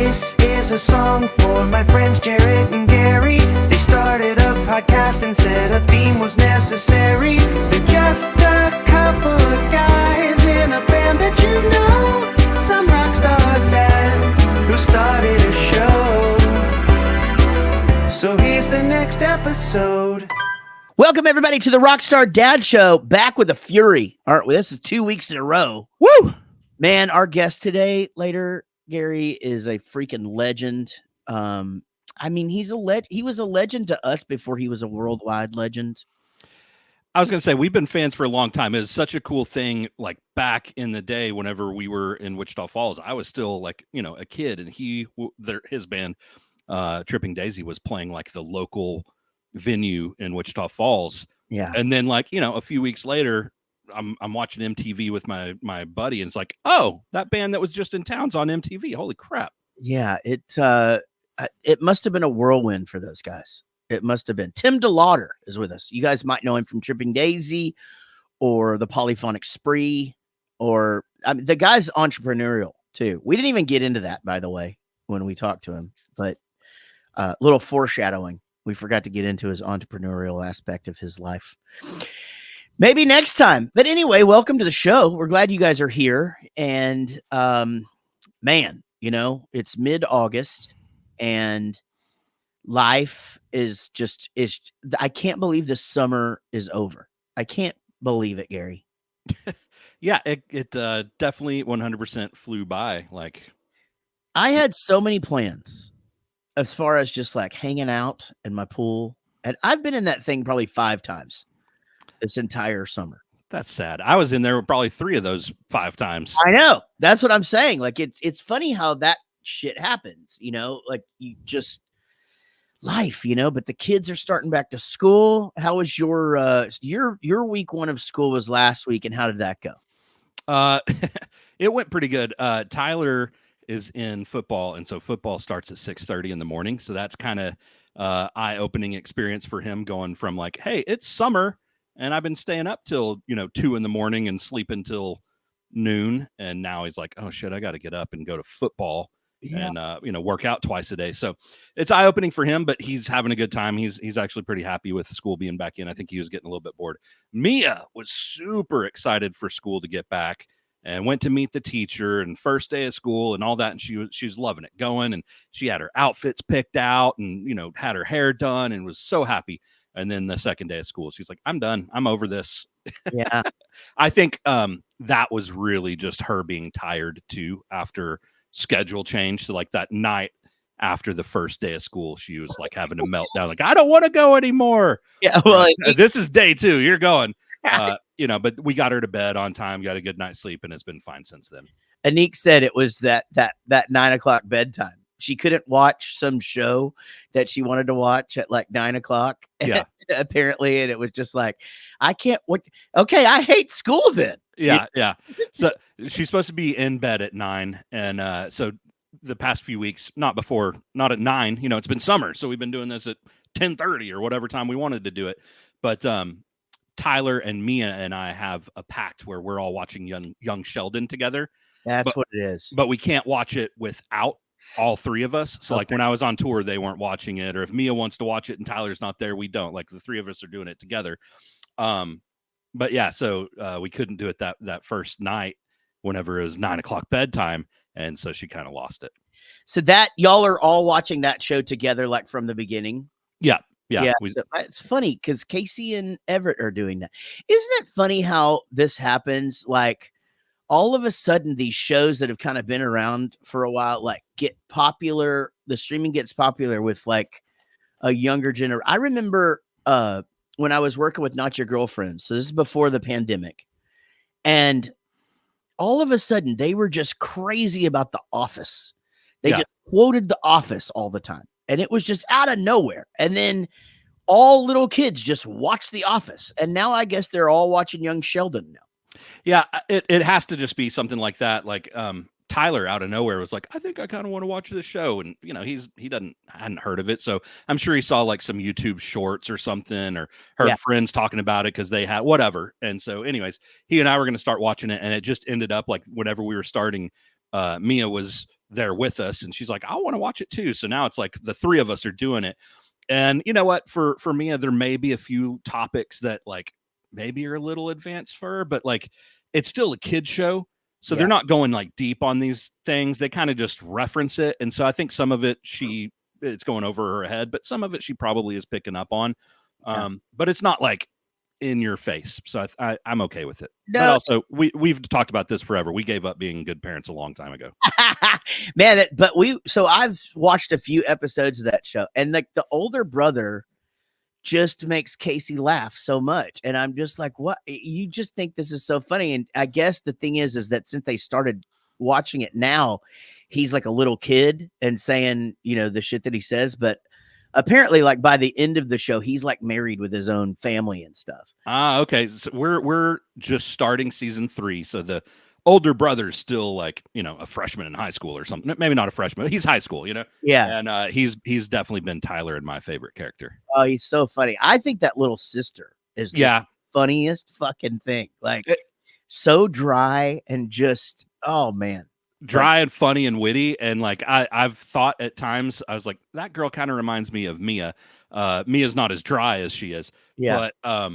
This is a song for my friends Jaret and Gary. They started a podcast and said a theme was necessary. They're just a couple of guys in a band that you know. Some rockstar dads who started a show. So here's the next episode. Welcome, everybody, to the Rockstar Dad Show. Back with a fury. All right, well, this is 2 weeks in a row. Woo! Man, our guest today, later, Gary, is a freaking legend. I mean, he was a legend to us before he was a worldwide legend. I was going to say, we've been fans for a long time. It was such a cool thing, like back in the day whenever we were in Wichita Falls. I was still like, a kid, and his band, Tripping Daisy, was playing like the local venue in Wichita Falls. Yeah. And then a few weeks later, I'm watching MTV with my buddy, and it's like, oh, that band that was just in town's on MTV. Holy crap. Yeah, it must have been a whirlwind for those guys. It must have been. Tim DeLaughter is with us. You guys might know him from Tripping Daisy or the Polyphonic Spree, or the guy's entrepreneurial too. We didn't even get into that, by the way, when we talked to him, but little foreshadowing. We forgot to get into his entrepreneurial aspect of his life. Maybe next time. But anyway, welcome to the show. We're glad you guys are here. And man, it's mid-August and life is I can't believe this summer is over. I can't believe it, Gary. Yeah, it definitely 100% flew by. Like, I had so many plans as far as just like hanging out in my pool. And I've been in that thing probably 5 times this entire summer. That's sad. I was in there probably 3 of those 5 times. I know. That's what I'm saying. Like it's funny how that shit happens, like you just life, but the kids are starting back to school. How was your week 1 of school was last week, and how did that go? It went pretty good. Tyler is in football, and so football starts at 6:30 in the morning. So that's kind of eye-opening experience for him, going from like, hey, it's summer and I've been staying up till 2 in the morning and sleep until noon, and now he's like, oh shit, I got to get up and go to football. Yeah. And work out twice a day. So it's eye-opening for him, but he's having a good time. He's actually pretty happy with school being back in. I think he was getting a little bit bored. Mia was super excited for school to get back and went to meet the teacher and first day of school and all that, and she was loving it, going, and she had her outfits picked out and had her hair done and was so happy. And then the second day of school, she's like, I'm done. I'm over this. Yeah. I think that was really just her being tired too after schedule change. So like that night after the first day of school, she was like having a meltdown, like, I don't want to go anymore. Yeah, well, this is day 2. You're going. But we got her to bed on time, got a good night's sleep, and it's been fine since then. Anik said it was that 9 o'clock bedtime. She couldn't watch some show that she wanted to watch at like 9 o'clock. Yeah. Apparently. And it was just like, I can't. Okay. I hate school then. Yeah. Yeah. So she's supposed to be in bed at 9. And so the past few weeks, not at 9, it's been summer. So we've been doing this at 10:30 or whatever time we wanted to do it. But Tyler and Mia and I have a pact where we're all watching young Sheldon together. That's what it is. But we can't watch it without all 3 of us. So like when I was on tour, they weren't watching it, or if Mia wants to watch it and Tyler's not there, we don't. Like the 3 of us are doing it together. But yeah, so we couldn't do it that first night whenever it was 9 o'clock bedtime, and so she kind of lost it. So that y'all are all watching that show together, like from the beginning. Yeah. So it's funny because Casey and Everett are doing that. Isn't it funny how this happens? Like all of a sudden, these shows that have kind of been around for a while, like get popular. The streaming gets popular with like a younger generation. I remember when I was working with Not Your Girlfriend. So this is before the pandemic. And all of a sudden, they were just crazy about The Office. They just quoted The Office all the time. And it was just out of nowhere. And then all little kids just watched The Office. And now I guess they're all watching Young Sheldon now. Yeah, it has to just be something like that. Like Tyler out of nowhere was like, I think I kind of want to watch this show. And, he hadn't heard of it. So I'm sure he saw like some YouTube shorts or something, or heard friends talking about it because they had whatever. And so anyways, he and I were going to start watching it. And it just ended up like whenever we were starting, Mia was there with us, and she's like, I want to watch it too. So now it's like the three of us are doing it. And you know what? For Mia, there may be a few topics that like maybe are a little advanced for her, but like it's still a kid show. So they're not going like deep on these things. They kind of just reference it. And so I think some of it it's going over her head, but some of it she probably is picking up on. But it's not like in your face. So I'm okay with it. No. But also we've talked about this forever. We gave up being good parents a long time ago. Man, so I've watched a few episodes of that show, and like the older brother just makes Casey laugh so much. And I'm just like, what? You just think this is so funny. And I guess the thing is that since they started watching it now, he's like a little kid and saying, you know, the shit that he says. But apparently, like by the end of the show, he's like married with his own family and stuff. Okay. So we're just starting season 3. So the older brother's still like, you know, a freshman in high school or something. Maybe not a freshman, but he's high school, you know? Yeah. And he's definitely been Tyler and my favorite character. Oh, he's so funny. I think that little sister is the funniest fucking thing. Like so dry and just, oh man. Dry and funny and witty. And like I've thought at times, I was like, that girl kind of reminds me of Mia. Mia's not as dry as she is. Yeah. But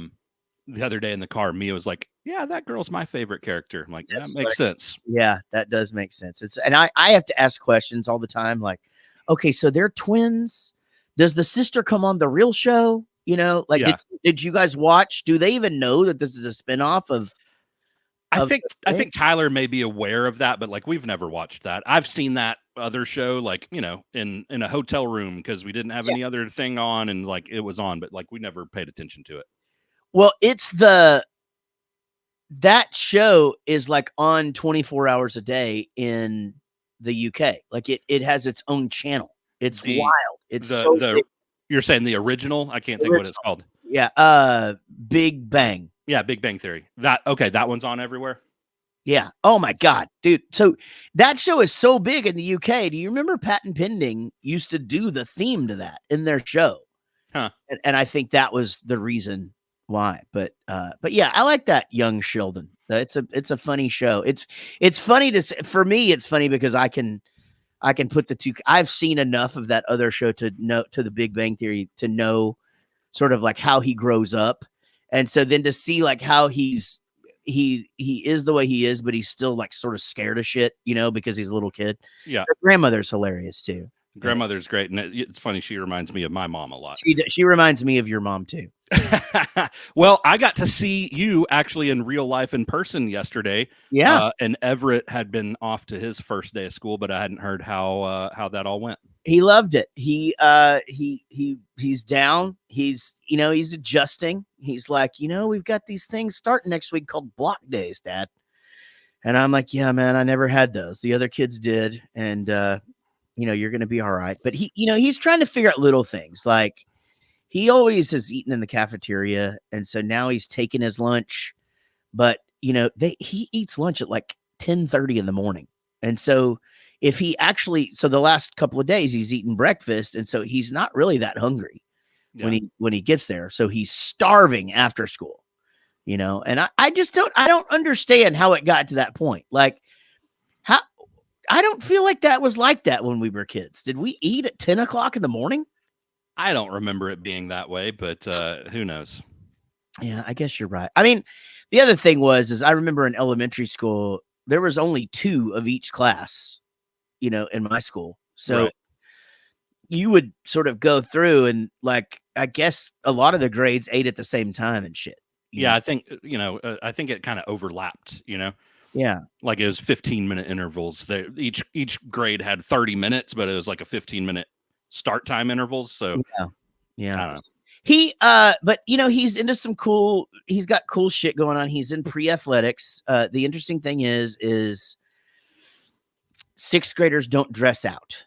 the other day in the car, Mia was like, yeah, that girl's my favorite character. I'm like, that makes sense. Yeah, that does make sense. And I have to ask questions all the time. Like, okay, so they're twins. Does the sister come on the real show? You know, like did you guys watch? Do they even know that this is a spinoff of? I think Tyler may be aware of that, but like we've never watched that. I've seen that other show, like, you know, in a hotel room because we didn't have any other thing on, and like it was on, but like we never paid attention to it. Well, that show is like on 24 hours a day in the UK. Like it has its own channel. It's wild. It's you're saying the original? I can't think of what it's called. Yeah. Big Bang. Yeah. Big Bang Theory. That one's on everywhere. Yeah. Oh my God, dude. So that show is so big in the UK. Do you remember Patent Pending used to do the theme to that in their show? Huh. And I think that was the reason why. But yeah, I like that Young Sheldon. It's a funny show. It's funny for me. It's funny because I can put the two. I've seen enough of that other show to the Big Bang Theory to know sort of like how he grows up, and so then to see like how he is the way he is, but he's still like sort of scared of shit, you know, because he's a little kid. Yeah, the grandmother's hilarious too. Grandmother's great, and it's funny. She reminds me of my mom a lot. She reminds me of your mom too. Well, I got to see you actually in real life in person yesterday. Yeah, and Everett had been off to his first day of school, but I hadn't heard how that all went. He loved it. He's down. He's adjusting. He's like, we've got these things starting next week called block days, Dad. And I'm like, yeah, man, I never had those. The other kids did, and you're going to be all right. But he's trying to figure out little things. Like he always has eaten in the cafeteria, and so now he's taking his lunch. But he eats lunch at like 10:30 in the morning, and so if he the last couple of days he's eaten breakfast, and so he's not really that hungry when he gets there. So he's starving after school, and I don't understand how it got to that point. Like how I don't feel like that was like that when we were kids. Did we eat at 10 o'clock in the morning? I don't remember it being that way, but who knows? Yeah, I guess you're right. I mean, the other thing is I remember in elementary school, there was only 2 of each class, in my school. So you would sort of go through and like, I guess a lot of the grades ate at the same time and shit. Yeah, I think, I think it kind of overlapped, Yeah. Like it was 15-minute intervals. Each grade had 30 minutes, but it was like a 15-minute start time intervals. So yeah. I don't know. But he's into he's got cool shit going on. He's in pre-athletics. The interesting thing is 6th graders don't dress out.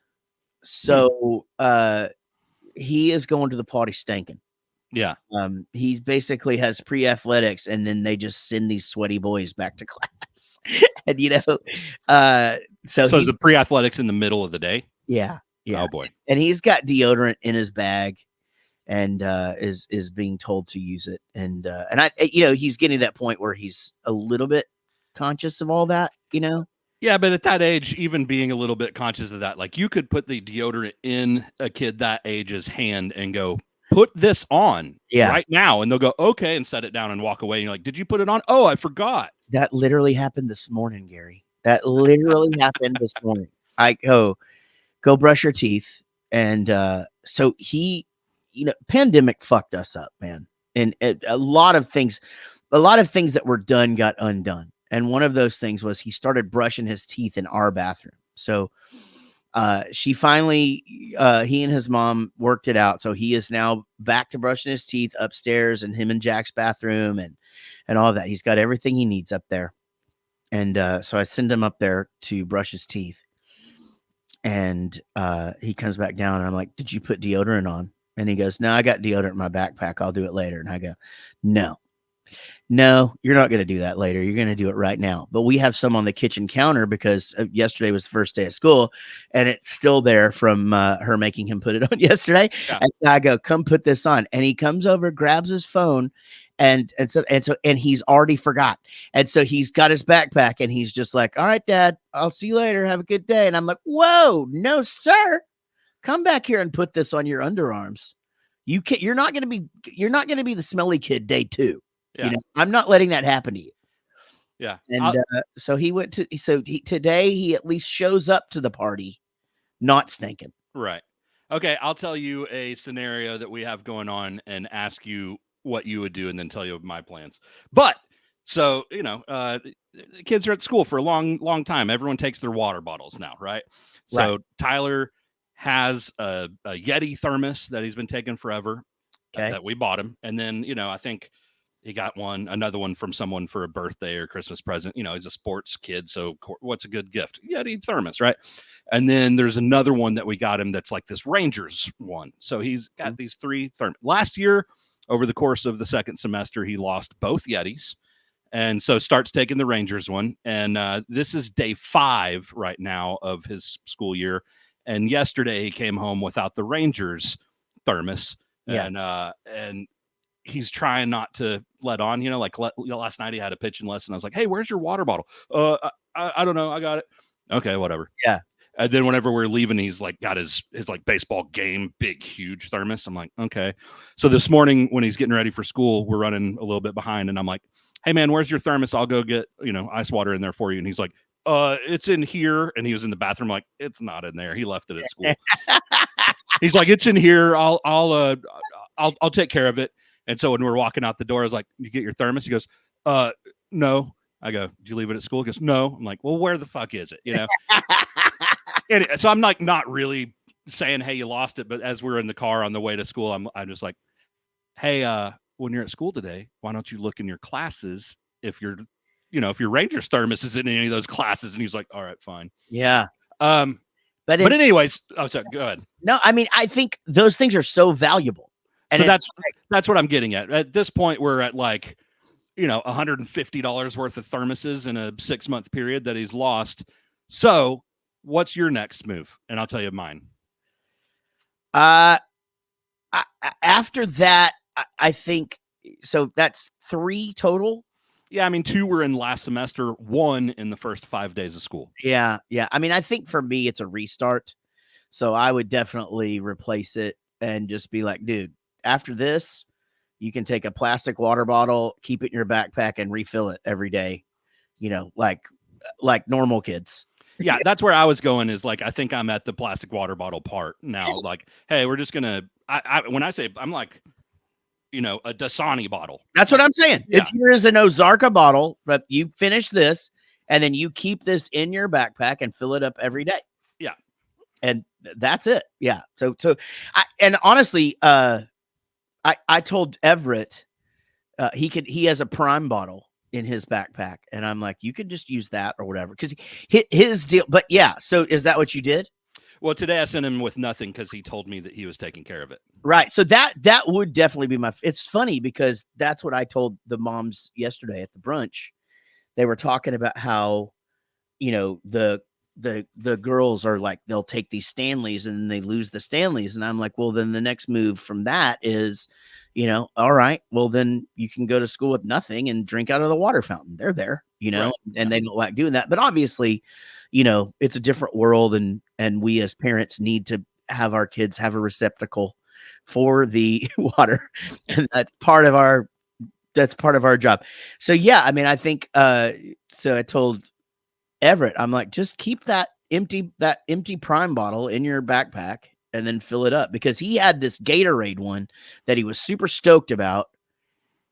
So, he is going to the potty stinking. Yeah. He basically has pre-athletics, and then they just send these sweaty boys back to class. And so is the pre-athletics in the middle of the day? Yeah. Oh boy. And he's got deodorant in his bag, and is being told to use it. And I he's getting to that point where he's a little bit conscious of all that, Yeah, but at that age, even being a little bit conscious of that, like you could put the deodorant in a kid that age's hand and go, put this on right now. And they'll go, okay, and set it down and walk away. And you're like, did you put it on? Oh, I forgot. That literally happened this morning, Gary. That literally happened this morning. I go brush your teeth. And so pandemic fucked us up, man. And a lot of things that were done got undone. And one of those things was he started brushing his teeth in our bathroom. So she finally, he and his mom worked it out. So he is now back to brushing his teeth upstairs in him and Jack's bathroom and all that. He's got everything he needs up there. And so I send him up there to brush his teeth. And he comes back down and I'm like, did you put deodorant on? And he goes, no, I got deodorant in my backpack. I'll do it later. And I go, no, you're not going to do that later. You're going to do it right now. But we have some on the kitchen counter because yesterday was the first day of school and it's still there from her making him put it on yesterday. Yeah. And so I go, come put this on. And he comes over, grabs his phone and he's already forgot. And so he's got his backpack and he's just like, all right, Dad, I'll see you later. Have a good day. And I'm like, whoa, no, sir. Come back here and put this on your underarms. You're not going to be the smelly kid day 2. Yeah. I'm not letting that happen to you. Yeah. And so today he at least shows up to the party, not stinking. Right. Okay. I'll tell you a scenario that we have going on and ask you what you would do and then tell you my plans. But so, kids are at school for a long, long time. Everyone takes their water bottles now. Right. So right. Tyler has a Yeti thermos that he's been taking forever that we bought him. And then, I think he got another one from someone for a birthday or Christmas present. He's a sports kid. So what's a good gift? Yeti thermos, right? And then there's another one that we got him that's like this Rangers one. So he's got these 3 thermos. Last year, over the course of the second semester, he lost both Yetis. And so starts taking the Rangers one. And this is day 5 right now of his school year. And yesterday he came home without the Rangers thermos. Yeah. And he's trying not to let on, last night he had a pitching lesson. I was like, hey, where's your water bottle? I don't know. I got it. Okay, whatever. Yeah. And then whenever we're leaving, he's like got his like baseball game, big, huge thermos. I'm like, okay. So this morning when he's getting ready for school, we're running a little bit behind and I'm like, hey man, where's your thermos? I'll go get, ice water in there for you. And he's like, it's in here. And he was in the bathroom. Like, it's not in there. He left it at school. He's like, it's in here. I'll take care of it. And so when we're walking out the door, I was like, you get your thermos? He goes, no. I go, did you leave it at school? He goes, no. I'm like, well, where the fuck is it? And so I'm like, not really saying, hey, you lost it. But as we're in the car on the way to school, I'm just like, hey, when you're at school today, why don't you look in your classes if your Rangers thermos is in any of those classes? And he's like, all right, fine. Yeah. But anyways, sorry, go ahead. No, I mean, I think those things are so valuable. And so that's what I'm getting at. At this point, we're at like, $150 worth of thermoses in a 6-month period that he's lost. So what's your next move? And I'll tell you mine. After that, I think, so that's 3 total. Yeah. I mean, 2 were in last semester, 1 in the first 5 days of school. Yeah. Yeah. I mean, I think for me, it's a restart. So I would definitely replace it and just be like, dude, after this, you can take a plastic water bottle, keep it in your backpack and refill it every day, like normal kids. Yeah, that's where I was going is like, I think I'm at the plastic water bottle part now. Like, hey, we're just going to, when I say, I'm like, a Dasani bottle. That's what I'm saying. Yeah. If there is an Ozarka bottle, but you finish this and then you keep this in your backpack and fill it up every day. Yeah. And that's it. Yeah. So honestly, I told Everett, he has a Prime bottle in his backpack. And I'm like, you could just use that or whatever. Cause his deal, but yeah. So is that what you did? Well, today I sent him with nothing because he told me that he was taking care of it. Right. So that would definitely be it's funny because that's what I told the moms yesterday at the brunch. They were talking about how, the the girls are like, they'll take these Stanleys and they lose the Stanleys. And I'm like, well, then the next move from that is, all right, well, then you can go to school with nothing and drink out of the water fountain. They're there, Right. and they don't like doing that. But obviously, it's a different world, and we as parents need to have our kids have a receptacle for the water. And that's part of our job. So yeah, I mean, I think so I told Everett, I'm like, just keep that empty Prime bottle in your backpack and then fill it up, because he had this Gatorade one that he was super stoked about.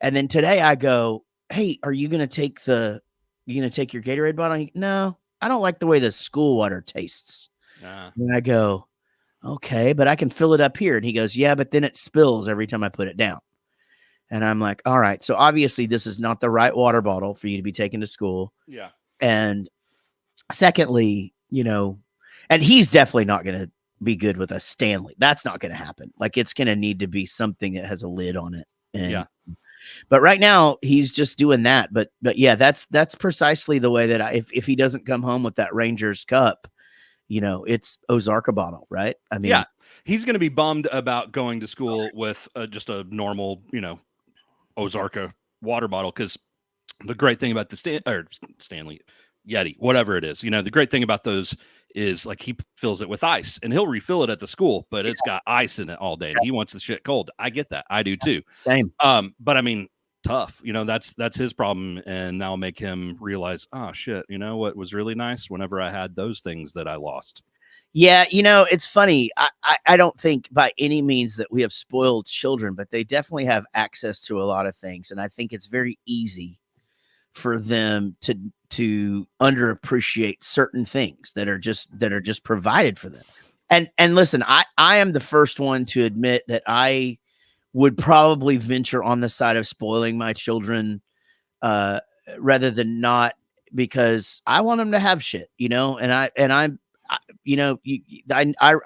And then today I go, hey, are you going to take your Gatorade bottle? No, I don't like the way the school water tastes. And I go, okay, but I can fill it up here. And he goes, yeah, but then it spills every time I put it down. And I'm like, all right, so obviously this is not the right water bottle for you to be taking to school. Yeah. And secondly, and he's definitely not going to be good with a Stanley. That's not going to happen. Like, it's going to need to be something that has a lid on it. And, yeah. But right now he's just doing that. But yeah, that's precisely the way that if he doesn't come home with that Rangers cup, it's Ozarka bottle, right? I mean, yeah, he's going to be bummed about going to school with just a normal, Ozarka water bottle. Because the great thing about the Stanley Yeti, whatever it is, the great thing about those is, like, he fills it with ice and he'll refill it at the school, but it's got ice in it all day and he wants the shit cold. I get that. I do too. Same. But I mean, tough, that's his problem. And that'll make him realize, oh shit, what was really nice whenever I had those things that I lost. Yeah, it's funny. I don't think by any means that we have spoiled children, but they definitely have access to a lot of things. And I think it's very easy for them to underappreciate certain things that are just provided for them. And listen, I am the first one to admit that I would probably venture on the side of spoiling my children rather than not, because I want them to have shit, and I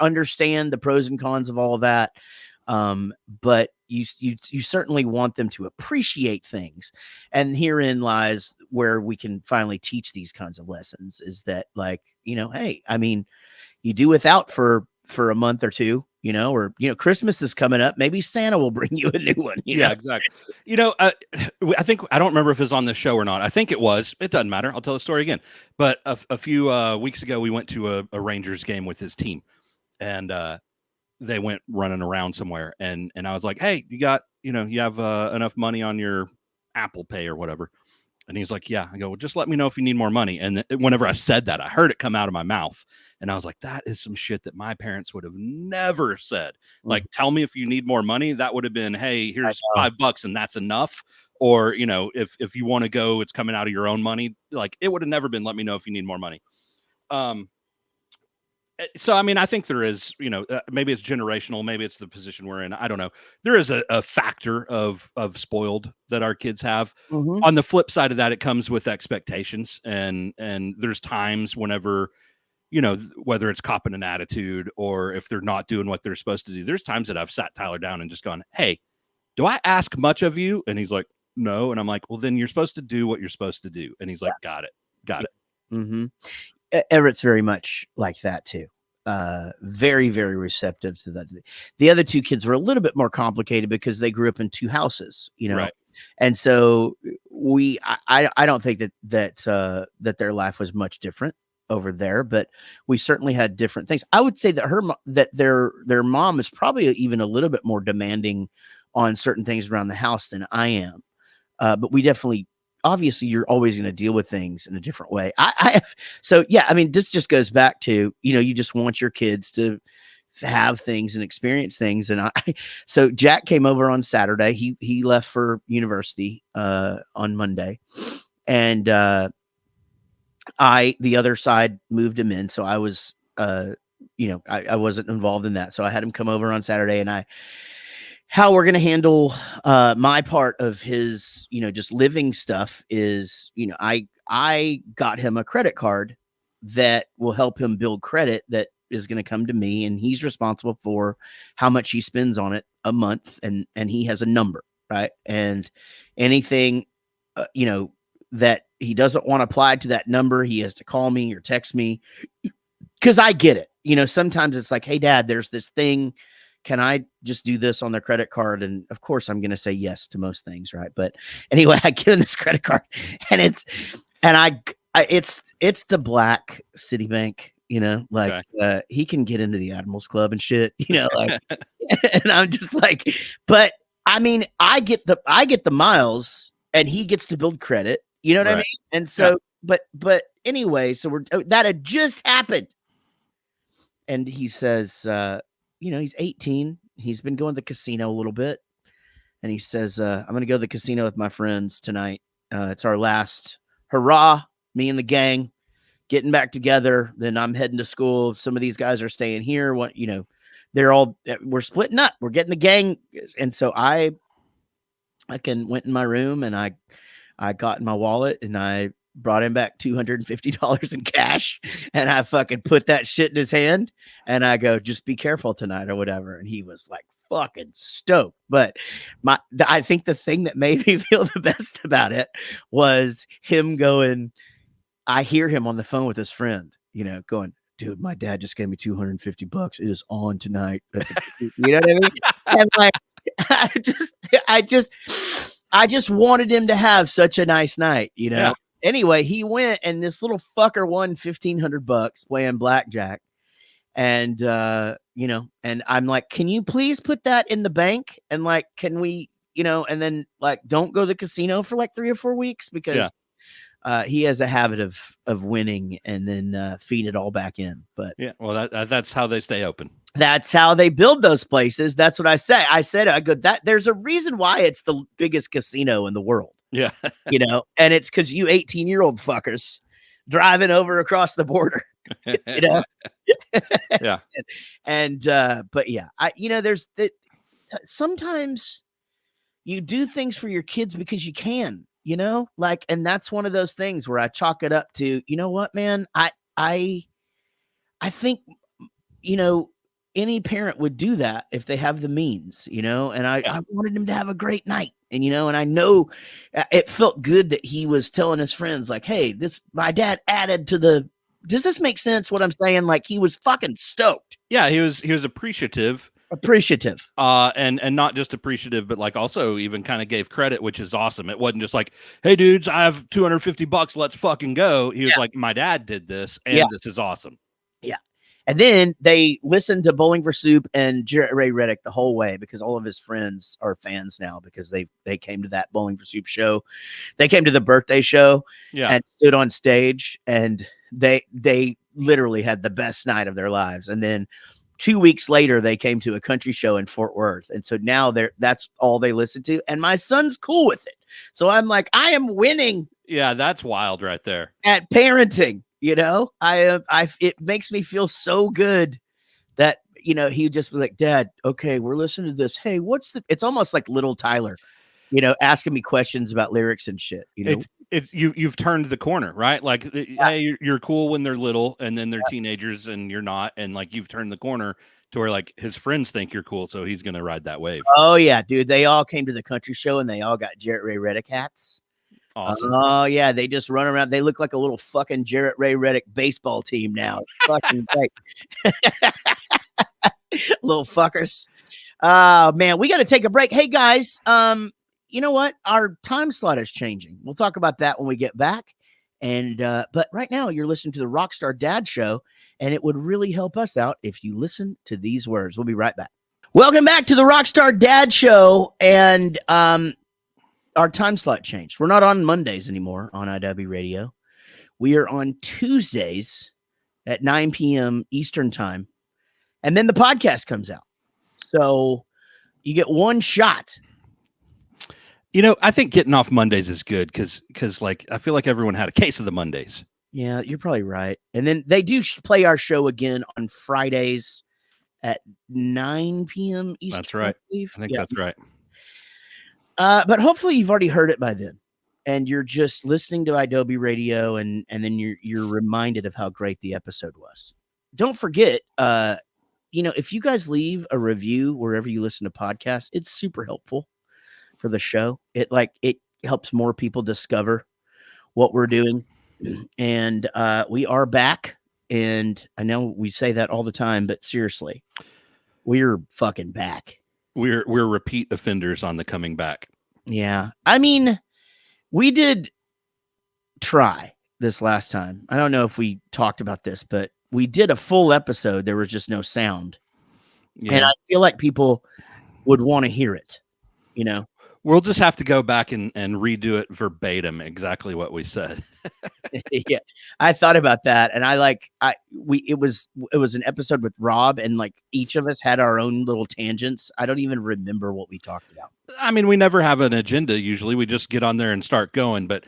understand the pros and cons of all of that. But you certainly want them to appreciate things. And herein lies where we can finally teach these kinds of lessons, is that, like, hey, I mean, you do without for a month or two, or, Christmas is coming up. Maybe Santa will bring you a new one. Yeah, exactly. I think, I don't remember if it's on this show or not. I think it was. It doesn't matter. I'll tell the story again. But a few weeks ago, we went to a Rangers game with his team, and they went running around somewhere. And I was like, hey, you got, you have enough money on your Apple Pay or whatever. And he's like, yeah. I go, well, just let me know if you need more money. And whenever I said that, I heard it come out of my mouth. And I was like, that is some shit that my parents would have never said. Like, tell me if you need more money. That would have been, hey, here's $5 and that's enough. Or, if you want to go, it's coming out of your own money. Like, it would have never been, let me know if you need more money. So, I mean, I think there is, maybe it's generational, maybe it's the position we're in. I don't know. There is a factor of spoiled that our kids have. Mm-hmm. On the flip side of that, it comes with expectations, and there's times whenever, whether it's copping an attitude or if they're not doing what they're supposed to do. There's times that I've sat Tyler down and just gone, hey, do I ask much of you? And he's like, no. And I'm like, well, then you're supposed to do what you're supposed to do. And he's like, got it. Mm-hmm. Everett's very much like that too. Very, very receptive to that. The other two kids were a little bit more complicated because they grew up in two houses, Right. And so I don't think that their life was much different over there, but we certainly had different things. I would say that their mom is probably even a little bit more demanding on certain things around the house than I am. But we definitely, obviously, you're always going to deal with things in a different way. So yeah, I mean, this just goes back to, you just want your kids to have things and experience things. And so Jack came over on Saturday. He left for university on Monday, and the other side moved him in. So I was, I wasn't involved in that. So I had him come over on Saturday, and how we're going to handle my part of his, just living stuff is, I got him a credit card that will help him build credit that is going to come to me, and he's responsible for how much he spends on it a month. And he has a number, right? And anything, that he doesn't want to apply to that number. He has to call me or text me because I get it. You know, sometimes it's like, hey, Dad, there's this thing. Can I just do this on their credit card? And of course, I'm going to say yes to most things, right? But anyway, I give him this credit card, and it's the black Citibank. You know, like he can get into the Admirals Club and shit. You know, like, and I'm just like, but I mean, I get the miles, and he gets to build credit. You know what I mean? And so, but anyway, so that had just happened. And he says, you know, he's 18. He's been going to the casino a little bit. And he says, I'm going to go to the casino with my friends tonight. It's our last hurrah, me and the gang getting back together. Then I'm heading to school. Some of these guys are staying here. What, you know, we're splitting up. We're getting the gang. And so I went in my room, and I got in my wallet, and I brought him back $250 in cash, and I fucking put that shit in his hand, and I go, just be careful tonight or whatever. And he was like fucking stoked. But I think the thing that made me feel the best about it was him going, I hear him on the phone with his friend, you know, going, dude, my dad just gave me $250. It is on tonight. You know what I mean? And like, I just wanted him to have such a nice night, you know? Yeah. Anyway, he went, and this little fucker won $1,500 playing blackjack. And, you know, and I'm like, can you please put that in the bank? And like, can we, you know, and then like, don't go to the casino for like 3 or 4 weeks, because he has a habit of winning and then feed it all back in. But yeah, well, that's how they stay open. That's how they build those places. That's what I say. I go, that there's a reason why it's the biggest casino in the world. Yeah. You know, and it's because you 18-year-old fuckers driving over across the border, you know? Yeah. And but yeah, sometimes you do things for your kids because you can, you know, like, and that's one of those things where I chalk it up to, you know what, man, I think, you know, any parent would do that if they have the means, you know, and I wanted him to have a great night. And, you know, and I know it felt good that he was telling his friends like, hey, my dad added to does this make sense what I'm saying? Like, he was fucking stoked. Yeah. He was appreciative. And not just appreciative, but like also even kind of gave credit, which is awesome. It wasn't just like, hey dudes, I have $250, let's fucking go. He was like, my dad did this, and this is awesome. Yeah. And then they listened to Bowling for Soup and Jaret Reddick the whole way, because all of his friends are fans now, because they came to that Bowling for Soup show. They came to the birthday show and stood on stage, and they literally had the best night of their lives. And then 2 weeks later, they came to a country show in Fort Worth. And so now that's all they listen to. And my son's cool with it. So I'm like, I am winning. Yeah, that's wild right there. At parenting, you know, it makes me feel so good that, you know, he just was like, Dad, okay, we're listening to this. Hey, it's almost like little Tyler, you know, asking me questions about lyrics and shit, you know. You've turned the corner, right? Like, hey, you're cool when they're little, and then they're teenagers and you're not. And like, you've turned the corner to where like his friends think you're cool. So he's going to ride that wave. Oh yeah, dude. They all came to the country show, and they all got Jaret Reddick hats. Awesome. Oh yeah. They just run around. They look like a little fucking Jaret Reddick baseball team now. Fucking great. Little fuckers. Man, we got to take a break. Hey guys, you know what? Our time slot is changing. We'll talk about that when we get back. And but right now you're listening to the Rockstar Dad Show, and it would really help us out if you listen to these words. We'll be right back. Welcome back to the Rockstar Dad Show, and our time slot changed. We're not on Mondays anymore on IW Radio. We are on Tuesdays at 9 p.m. Eastern time, and then the podcast comes out. So you get one shot. You know, I think getting off Mondays is good because like I feel like everyone had a case of the Mondays. Yeah, you're probably right. And then they do play our show again on Fridays at 9 p.m. Eastern. That's right. I think that's right. But hopefully you've already heard it by then, and you're just listening to Adobe Radio, and then you're reminded of how great the episode was. Don't forget, you know, if you guys leave a review wherever you listen to podcasts, it's super helpful for the show. It helps more people discover what we're doing. And we are back. And I know we say that all the time, but seriously, we're fucking back. We're repeat offenders on the coming back. Yeah. I mean, we did try this last time. I don't know if we talked about this, but we did a full episode. There was just no sound. Yeah. And I feel like people would want to hear it, you know? We'll just have to go back and redo it verbatim, exactly what we said. Yeah, I thought about that, and it was an episode with Rob, and like each of us had our own little tangents. I don't even remember what we talked about. I mean, we never have an agenda. Usually, we just get on there and start going. But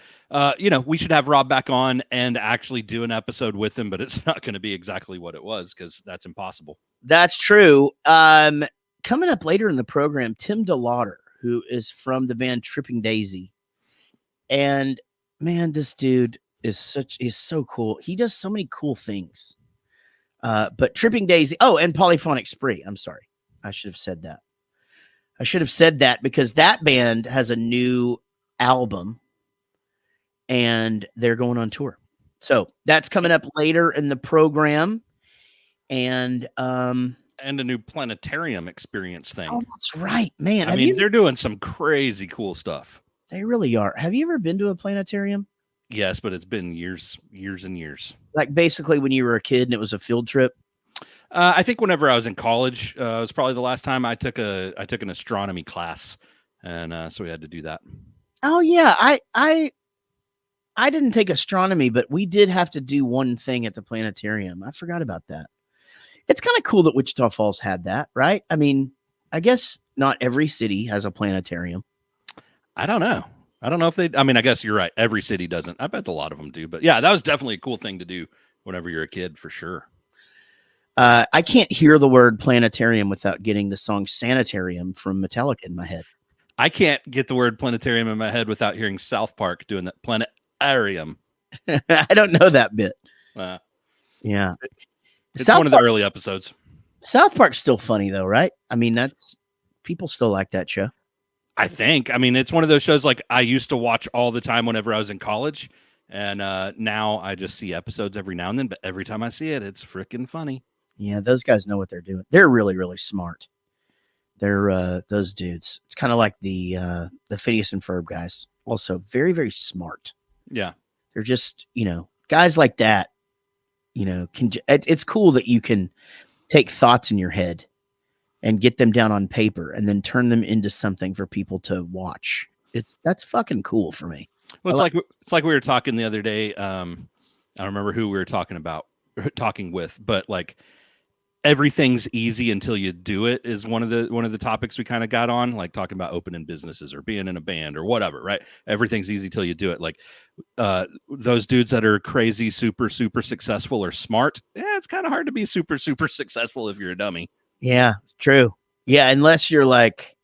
we should have Rob back on and actually do an episode with him. But it's not going to be exactly what it was because that's impossible. That's true. Coming up later in the program, Tim DeLaughter, who is from the band Tripping Daisy. And man, this dude is so cool. He does so many cool things. But Tripping Daisy, and Polyphonic Spree. I'm sorry. I should have said that. Because that band has a new album and they're going on tour. So that's coming up later in the program. And a new planetarium experience thing. Oh, that's right, man. I mean, they're doing some crazy cool stuff. They really are. Have you ever been to a planetarium? Yes, but it's been years and years. Like basically when you were a kid and it was a field trip? I think whenever I was in college, it was probably the last time I took an astronomy class, and so we had to do that. Oh yeah, I didn't take astronomy, but we did have to do one thing at the planetarium. I forgot about that. It's kind of cool that Wichita Falls had that, right? I mean, I guess not every city has a planetarium. I don't know if I guess you're right. Every city doesn't. I bet a lot of them do. But yeah, that was definitely a cool thing to do whenever you're a kid, for sure. I can't hear the word planetarium without getting the song Sanitarium from Metallica in my head. I can't get the word planetarium in my head without hearing South Park doing that planetarium. I don't know that bit. Yeah. It's one of the early episodes. South Park's still funny though, right? I mean, people still like that show. I think. I mean, it's one of those shows like I used to watch all the time whenever I was in college, and now I just see episodes every now and then. But every time I see it, it's freaking funny. Yeah, those guys know what they're doing. They're really, really smart. They're those dudes. It's kind of like the Phineas and Ferb guys. Also, very, very smart. Yeah, they're just guys like that. It's cool that you can take thoughts in your head and get them down on paper and then turn them into something for people to watch. That's fucking cool for me. Well, it's like we were talking the other day. I don't remember who we were talking with, but like everything's easy until you do it is one of the topics we kind of got on, like talking about opening businesses or being in a band or whatever, right? Everything's easy till you do it. Like those dudes that are crazy, super, super successful or smart. Yeah, it's kind of hard to be super, super successful if you're a dummy. Yeah, true. Yeah, unless you're like,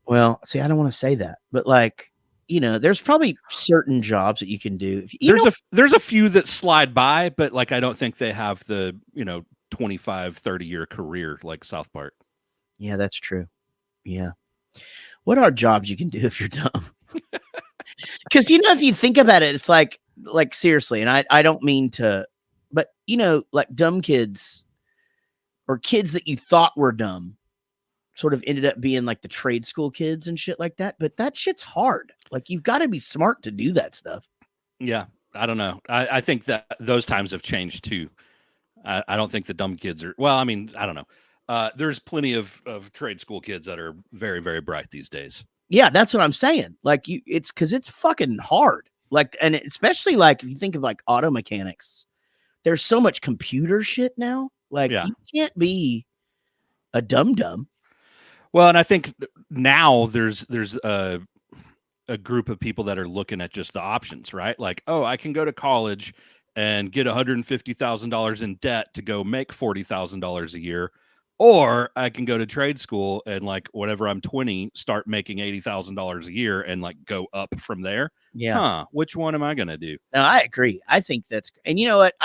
well, see, I don't want to say that, but like, there's probably certain jobs that you can do. There's a few that slide by, but like, I don't think they have the, 25, 30-year career like South Park. Yeah, that's true. Yeah. What are jobs you can do if you're dumb? Because, if you think about it, it's like seriously, and I don't mean to, but, like dumb kids or kids that you thought were dumb sort of ended up being like the trade school kids and shit like that. But that shit's hard. Like, you've got to be smart to do that stuff. Yeah. I don't know. I think that those times have changed too. I don't think the dumb kids are, well, I mean, I don't know. There's plenty of trade school kids that are very, very bright these days. Yeah, that's what I'm saying. Like it's because it's fucking hard. Like, and especially like if you think of like auto mechanics, there's so much computer shit now. Like you can't be a dum-dum. Well, and I think now there's a group of people that are looking at just the options, right? Like, oh, I can go to college and get $150,000 in debt to go make $40,000 a year, or I can go to trade school and like whenever I'm 20, start making $80,000 a year and like go up from there. Yeah. Which one am I going to do? No, I agree. I think that's, and you know what?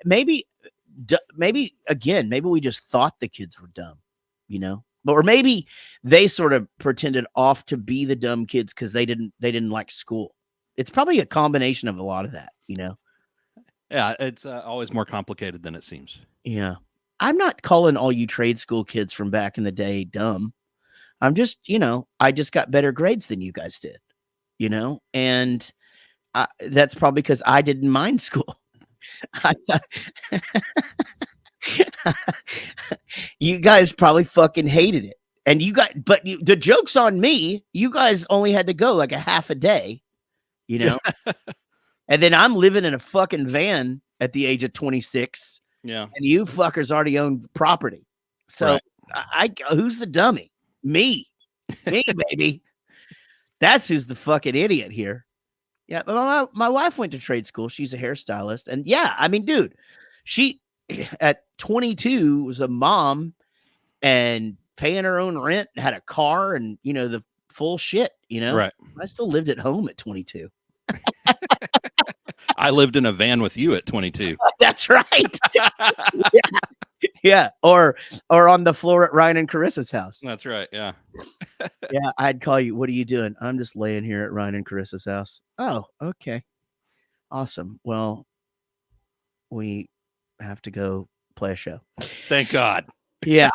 Maybe again, maybe we just thought the kids were dumb, or maybe they sort of pretended off to be the dumb kids because they didn't like school. it's probably a combination of a lot of that, you know? Yeah, it's always more complicated than it seems. Yeah. I'm not calling all you trade school kids from back in the day dumb. I'm just, you know, I just got better grades than you guys did, you know? And that's probably because I didn't mind school. You guys probably fucking hated it. And the joke's on me. You guys only had to go like a half a day, you know? And then I'm living in a fucking van at the age of 26. Yeah. And you fuckers already own property. So Right. who's the dummy? Me, baby. That's who's the fucking idiot here. Yeah. But my wife went to trade school. She's a hairstylist. And yeah, I mean, dude, she at 22 was a mom and paying her own rent, had a car and, you know, the full shit, you know? Right. I still lived at home at 22. I lived in a van with you at 22. That's right. Yeah. Or on the floor at Ryan and Carissa's house. That's right. Yeah. Yeah. I'd call you. What are you doing? I'm just laying here at Ryan and Carissa's house. Oh, okay. Awesome. Well, we have to go play a show. Thank God. Yeah.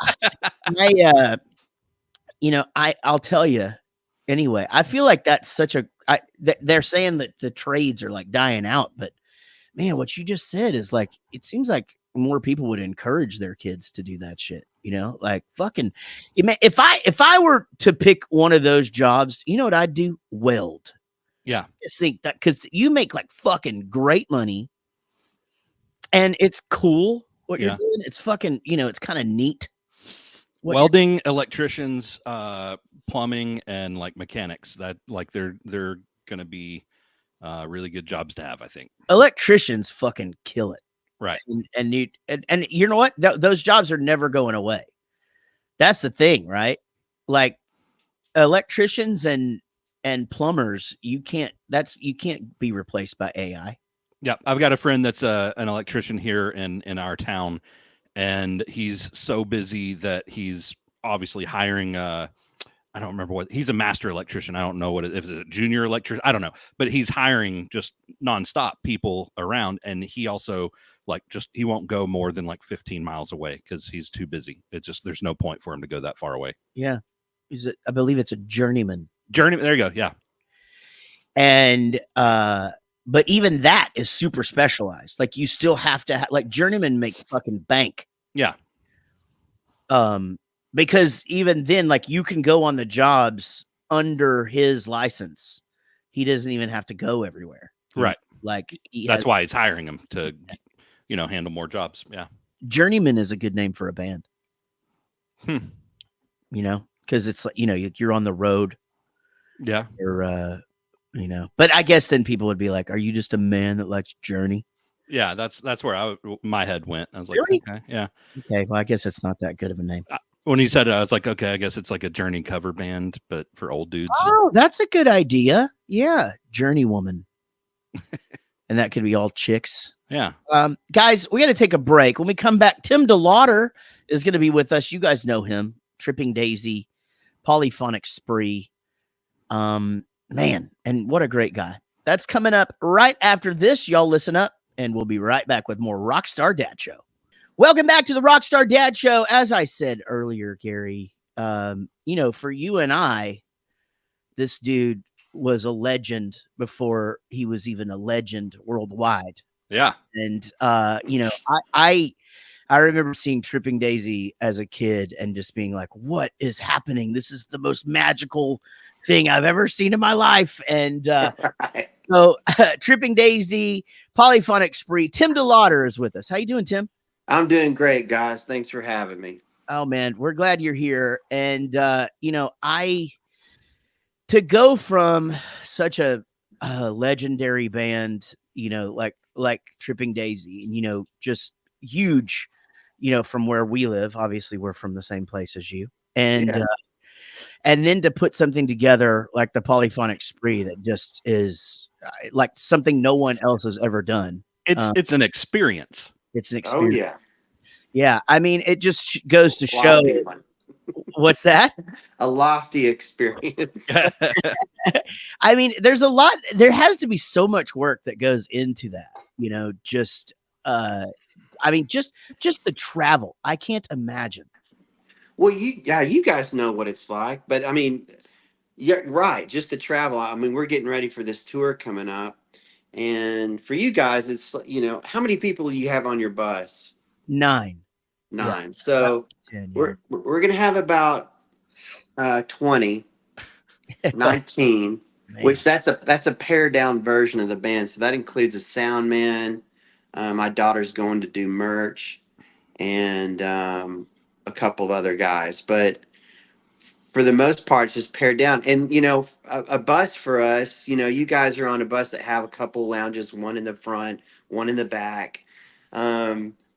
I'll tell you anyway. I feel like that's such a, they're saying that the trades are like dying out, but man, what you just said is like, it seems like more people would encourage their kids to do that shit, you know, like fucking, if I were to pick one of those jobs, you know what I'd do? Weld. Yeah. Just think that, because you make like fucking great money and it's cool what you're doing. It's fucking, you know, it's kind of neat. Welding, electricians, plumbing, and like mechanics, that like they're gonna be really good jobs to have, I think. Electricians fucking kill it. Right. And you know what? Those jobs are never going away. That's the thing, right? Like electricians and plumbers, you can't be replaced by AI. Yeah. I've got a friend that's an electrician here in our town, and he's so busy that he's obviously hiring I don't remember what, he's a master electrician. I don't know if it's a junior electrician. I don't know, but he's hiring just nonstop people around. And he also he won't go more than like 15 miles away because he's too busy. It's just, there's no point for him to go that far away. Yeah. I believe it's a journeyman. There you go. Yeah. And, but even that is super specialized. Like you still have to like journeyman make fucking bank. Yeah. Because even then, like you can go on the jobs under his license. He doesn't even have to go everywhere. Right. Like that's why he's hiring him to, you know, handle more jobs. Yeah. Journeyman is a good name for a band. You know, because it's like, you know, you're on the road. Yeah. Or, you know, but I guess then people would be like, are you just a man that likes Journey? Yeah. That's where my head went. I was like, really? Okay. Yeah. Okay. Well, I guess it's not that good of a name. When he said it, I was like, okay, I guess it's like a Journey cover band, but for old dudes. Oh, that's a good idea. Yeah. Journey Woman. And that could be all chicks. Yeah. Guys, we got to take a break. When we come back, Tim DeLaughter is going to be with us. You guys know him. Tripping Daisy, Polyphonic Spree. Man, and what a great guy. That's coming up right after this. Y'all listen up, and we'll be right back with more Rockstar Dad Show. Welcome back to the Rockstar Dad Show. As I said earlier, Gary, you know, for you and I, this dude was a legend before he was even a legend worldwide. Yeah. And, you know, I remember seeing Tripping Daisy as a kid and just being like, what is happening? This is the most magical thing I've ever seen in my life. And so Tripping Daisy, Polyphonic Spree, Tim DeLaughter is with us. How you doing, Tim? I'm doing great, guys. Thanks for having me. Oh, man, we're glad you're here. And, you know, to go from such a legendary band, you know, like Tripping Daisy, and, you know, just huge, you know, from where we live. Obviously, we're from the same place as you. And, and then to put something together like the Polyphonic Spree that just is like something no one else has ever done. It's an experience. It's an experience. Oh, yeah. Yeah. I mean, it just goes to show. What's that? A lofty experience. I mean, there's a lot. There has to be so much work that goes into that. Just I mean, just the travel. I can't imagine. Well, you guys know what it's like, but I mean, yeah, right. Just the travel. I mean, we're getting ready for this tour coming up, and for you guys, it's how many people do you have on your bus? 9. Yeah, 9. about So 10. Yeah, we're gonna have about 20, 19, man. which that's a pared down version of the band. So that includes a sound man. My daughter's going to do merch, and a couple of other guys, but for the most part, it's just pared down. And a bus for us, you guys are on a bus that have a couple lounges, one in the front, one in the back.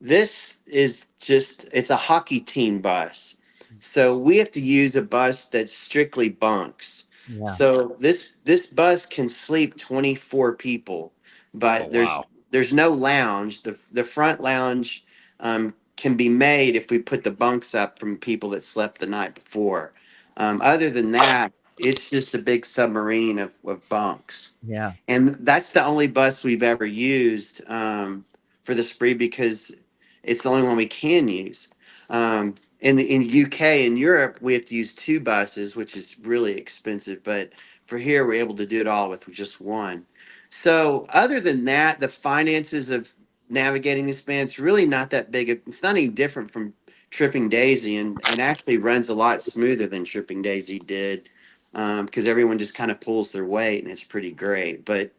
This is just it's a hockey team bus, so we have to use a bus that's strictly bunks. Yeah, So this bus can sleep 24 people, Oh but there's wow. there's no lounge. The front lounge can be made if we put the bunks up from people that slept the night before. Other than that, it's just a big submarine of bunks. yeah, And that's the only bus we've ever used for the spree because it's the only one we can use. In the UK and Europe, we have to use 2 buses, which is really expensive. But for here, we're able to do it all with just one. So other than that, the finances of navigating this band, it's really not that big. It's not any different from Tripping Daisy, and actually runs a lot smoother than Tripping Daisy did because everyone just kind of pulls their weight, and it's pretty great. But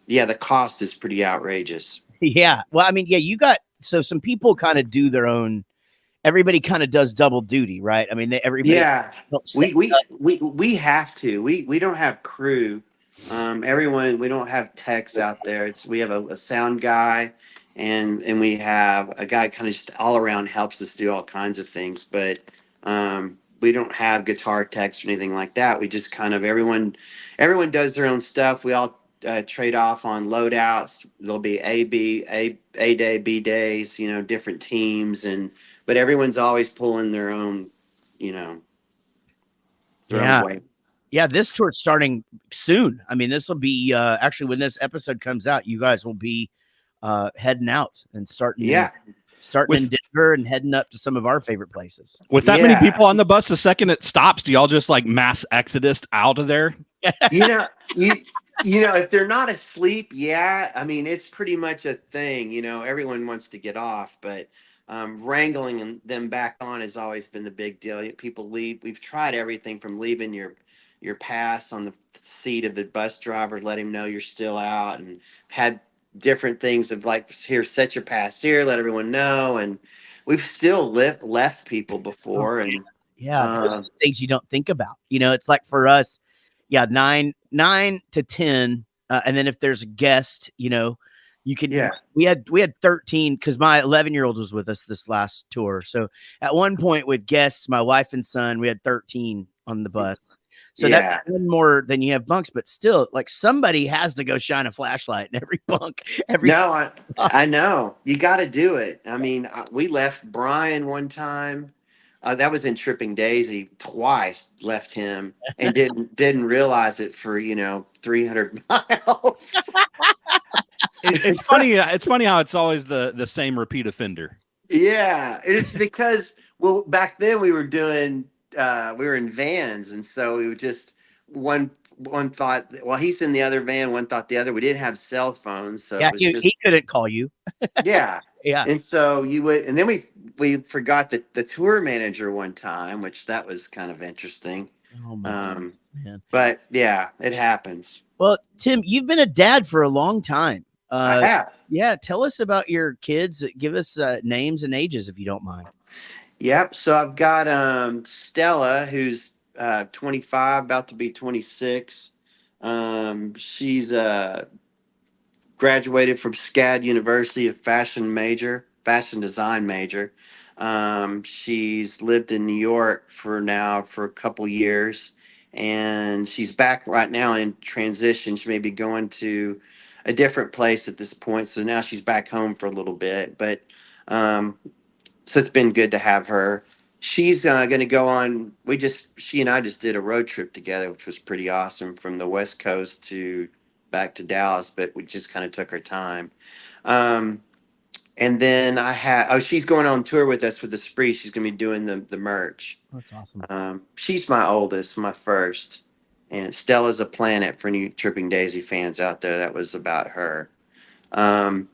yeah, the cost is pretty outrageous. yeah. Well, I mean, yeah, you got some people kind of do their own. Everybody kind of does double duty, right? I mean, everybody Yeah, helps set we we up. we have to. We don't have crew. Everyone, we don't have techs out there. We have a sound guy, and we have a guy kind of just all around helps us do all kinds of things. But we don't have guitar techs or anything like that. We just kind of everyone does their own stuff. We all trade off on loadouts. There'll be A day, B days. Different teams, but everyone's always pulling you know, their own Yeah, way. yeah. This tour's starting soon. I mean, this will be actually when this episode comes out, you guys will be heading out and Yeah, starting in With Denver and heading up to some of our favorite places. with that many yeah. people on the bus, the second it stops, do y'all just like mass exodus out of there? You know, you if they're not asleep, yeah. I mean, it's pretty much a thing. Everyone wants to get off, but wrangling them back on has always been the big deal. People leave. We've tried everything from leaving your pass on the seat of the bus driver, let him know you're still out, and had different things of like, here, set your pass here, let everyone know, and we've still left people Oh, before, and yeah, those are uh, the things you don't think about. It's like for us, yeah, 9 to 10, and then if there's a guest, you could. yeah, We had 13 because my 11-year-old was with us this last tour. So at one point with guests, my wife and son, we had 13 on the bus. So that's yeah. one more than you have bunks, but still, like somebody has to go shine a flashlight in every bunk every time. No, I know. You got to do it. I mean, we left Brian one time. That was in Tripping Daisy. Twice left him and didn't realize it for 300 miles. It's funny. It's funny how it's always the same repeat offender. Yeah, it's because back then we were in vans, and so we would just one thought, well, he's in the other van, one thought the other. We didn't have cell phones, so Yeah, it was he just couldn't call you. yeah. Yeah. And so and then we forgot the tour manager one time, which that was kind of interesting. Oh my Um, man. but yeah, it happens. Well, Tim, you've been a dad for a long time. I have. Yeah, tell us about your kids. Give us names and ages if you don't mind. Yep. So I've got Stella, who's 25, about to be 26. She's graduated from SCAD University, a fashion design major. She's lived in New York for a couple years, and she's back right now in transition. She may be going to a different place at this point, so now she's back home for a little bit. But so it's been good to have her. she's going to go on. She and I just did a road trip together, which was pretty awesome, from the West Coast to back to Dallas, but we just kind of took our time. Um, and then she's going on tour with us with the Spree. She's going to be doing the merch. That's awesome. She's my oldest, my first. And Stella's a Planet for any Tripping Daisy fans out there. That was about her. Um,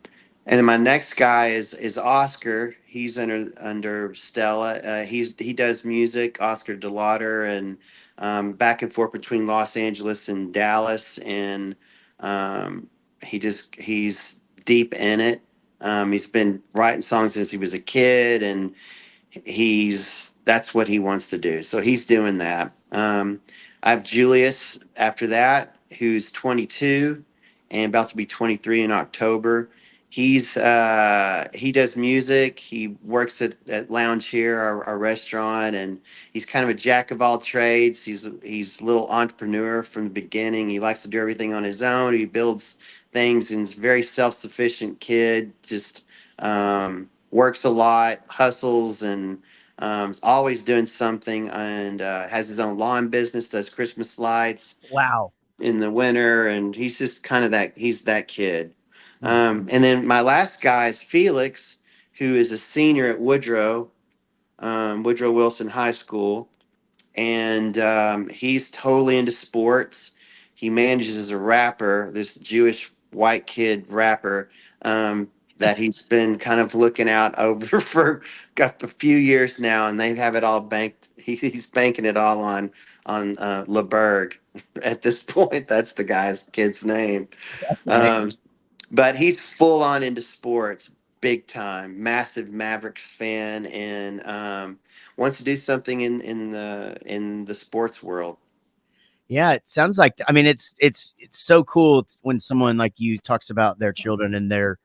and then my next guy is Oscar. He's under Stella. He does music. Oscar DeLaughter, and back and forth between Los Angeles and Dallas, and um, he's deep in it. He's been writing songs since he was a kid, and that's what he wants to do. So he's doing that. I have Julius after that, who's 22 and about to be 23 in October. He does music. He works at Lounge here, our restaurant, and he's kind of a jack of all trades. He's a little entrepreneur from the beginning. He likes to do everything on his own. He builds things, and he's a very self-sufficient kid. Just works a lot, hustles, and is always doing something, and has his own lawn business, does Christmas lights Wow. in the winter, and he's just kind of he's that kid. And then my last guy is Felix, who is a senior at Woodrow Wilson High School, and he's totally into sports. He manages as a rapper, this Jewish white kid rapper, that he's been kind of looking out over for a few years now, and they have it all banked. He's banking it all on LeBerg at this point. That's the kid's name. Um, but he's full on into sports, big time, massive Mavericks fan, and wants to do something in the sports world. Yeah, it sounds like, I mean, it's so cool when someone like you talks about their children and they're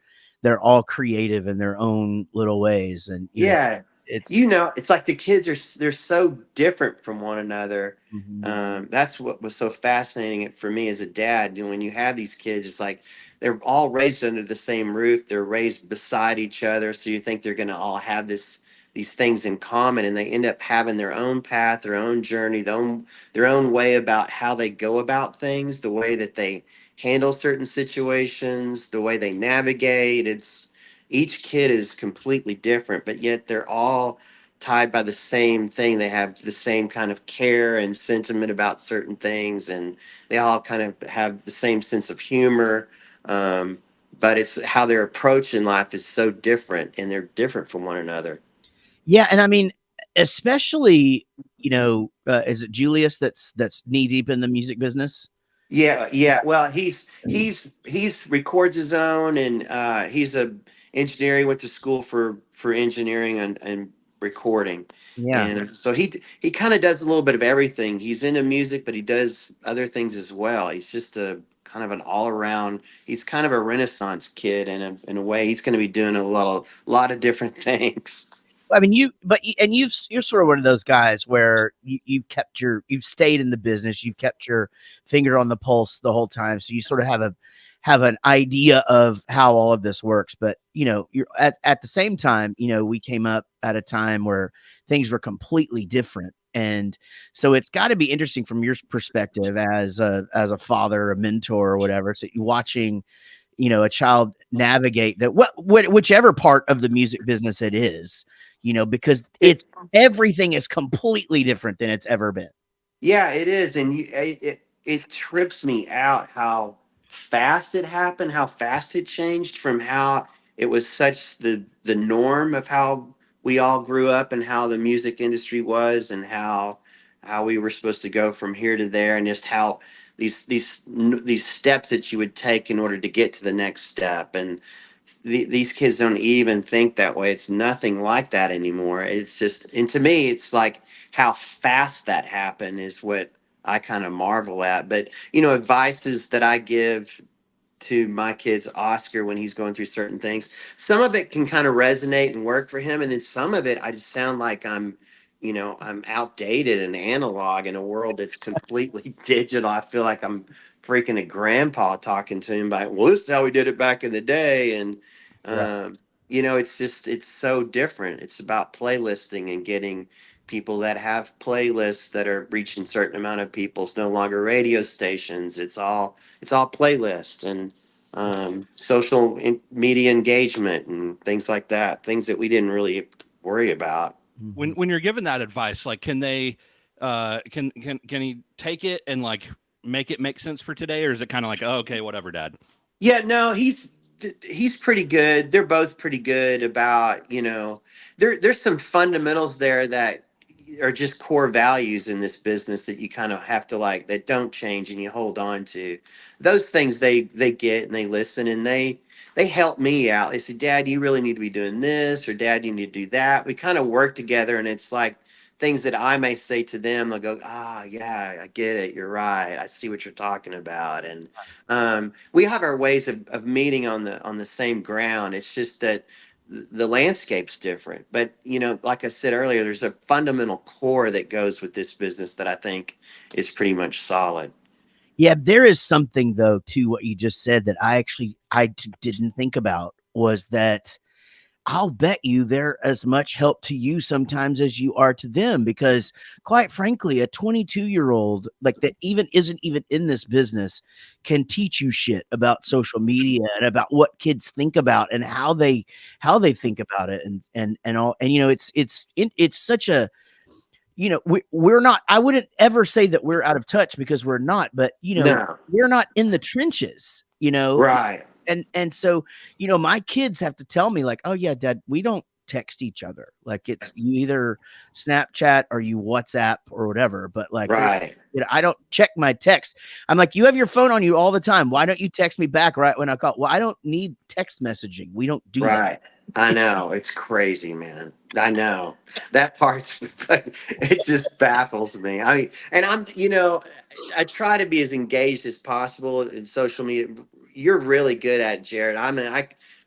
all creative in their own little ways, and Yeah, it's it's like the kids they're so different from one another. That's what was so fascinating for me as a dad. When you have these kids, it's like they're all raised under the same roof. They're raised beside each other, so you think they're going to all have these things in common, and they end up having their own path, their own journey, their own way about how they go about things, the way that they handle certain situations, the way they navigate. It's Each kid is completely different, but yet they're all tied by the same thing. They have the same kind of care and sentiment about certain things, and they all kind of have the same sense of humor. But it's how they're approaching life is so different, and they're different from one another. yeah, and I mean, especially is it Julius that's knee deep in the music business? Yeah, yeah. Well, he's records his own, and he's a engineer. He went to school for engineering and recording, Yeah. and so he kind of does a little bit of everything. He's into music, but he does other things as well. He's just a kind of an all around. He's kind of a Renaissance kid in a way. He's going to be doing a lot of different things. I mean, you're sort of one of those guys where you've stayed in the business, you've kept your finger on the pulse the whole time, so you sort of have an idea of how all of this works. But you're at the same time, we came up at a time where things were completely different, and so it's got to be interesting from your perspective as a father, a mentor, or whatever. So you're watching a child navigate that whichever part of the music business it is, because everything is completely different than it's ever been. Yeah, it is, and it trips me out how fast it happened, how fast it changed from how it was such the norm of how we all grew up and how the music industry was, and how we were supposed to go from here to there, and just how these steps that you would take in order to get to the next step. And these kids don't even think that way. It's nothing like that anymore. It's just, and to me, it's like how fast that happened is what I kind of marvel at. But advices that I give to my kids, Oscar, when he's going through certain things, some of it can kind of resonate and work for him, and then some of it I just sound like I'm outdated and analog in a world that's completely digital. I feel like I'm freaking a grandpa talking to him about, well, this is how we did it back in the day. And Right. it's so different. It's about playlisting and getting people that have playlists that are reaching certain amount of people. It's no longer radio stations. It's all playlists and media engagement and things like that. Things that we didn't really worry about. When you're given that advice, like, can they, can he take it and like make it make sense for today, or is it kind of like, oh, okay, whatever, Dad? Yeah, no, he's pretty good. They're both pretty good about, there's some fundamentals there that are just core values in this business that you kind of have to like that don't change and you hold on to. Those things they get and they listen and they help me out. They say, "Dad, you really need to be doing this," or "Dad, you need to do that." We kind of work together and it's like things that I may say to them, they'll go, "Ah, yeah, I get it. You're right. I see what you're talking about." And we have our ways of meeting on the same ground. It's just that the landscape's different. But like I said earlier, there's a fundamental core that goes with this business that I think is pretty much solid. Yeah, there is something though to what you just said that didn't think about, was that I'll bet you they're as much help to you sometimes as you are to them, because quite frankly, a 22-year-old like that even isn't even in this business can teach you shit about social media and about what kids think about and how they think about it and all. And it's such a, we're not, I wouldn't ever say that we're out of touch, because we're not, but No, we're not in the trenches, right, and so my kids have to tell me like, oh yeah, Dad, we don't text each other, like it's you either Snapchat or you WhatsApp or whatever, but like right. I don't check my text. I'm like, you have your phone on you all the time, why don't you text me back right when I call? Well, I don't need text messaging, we don't do that. Right. I know. It's crazy, man. I know. That part's it just baffles me. I mean, and I try to be as engaged as possible in social media. You're really good at it, Jared. I mean,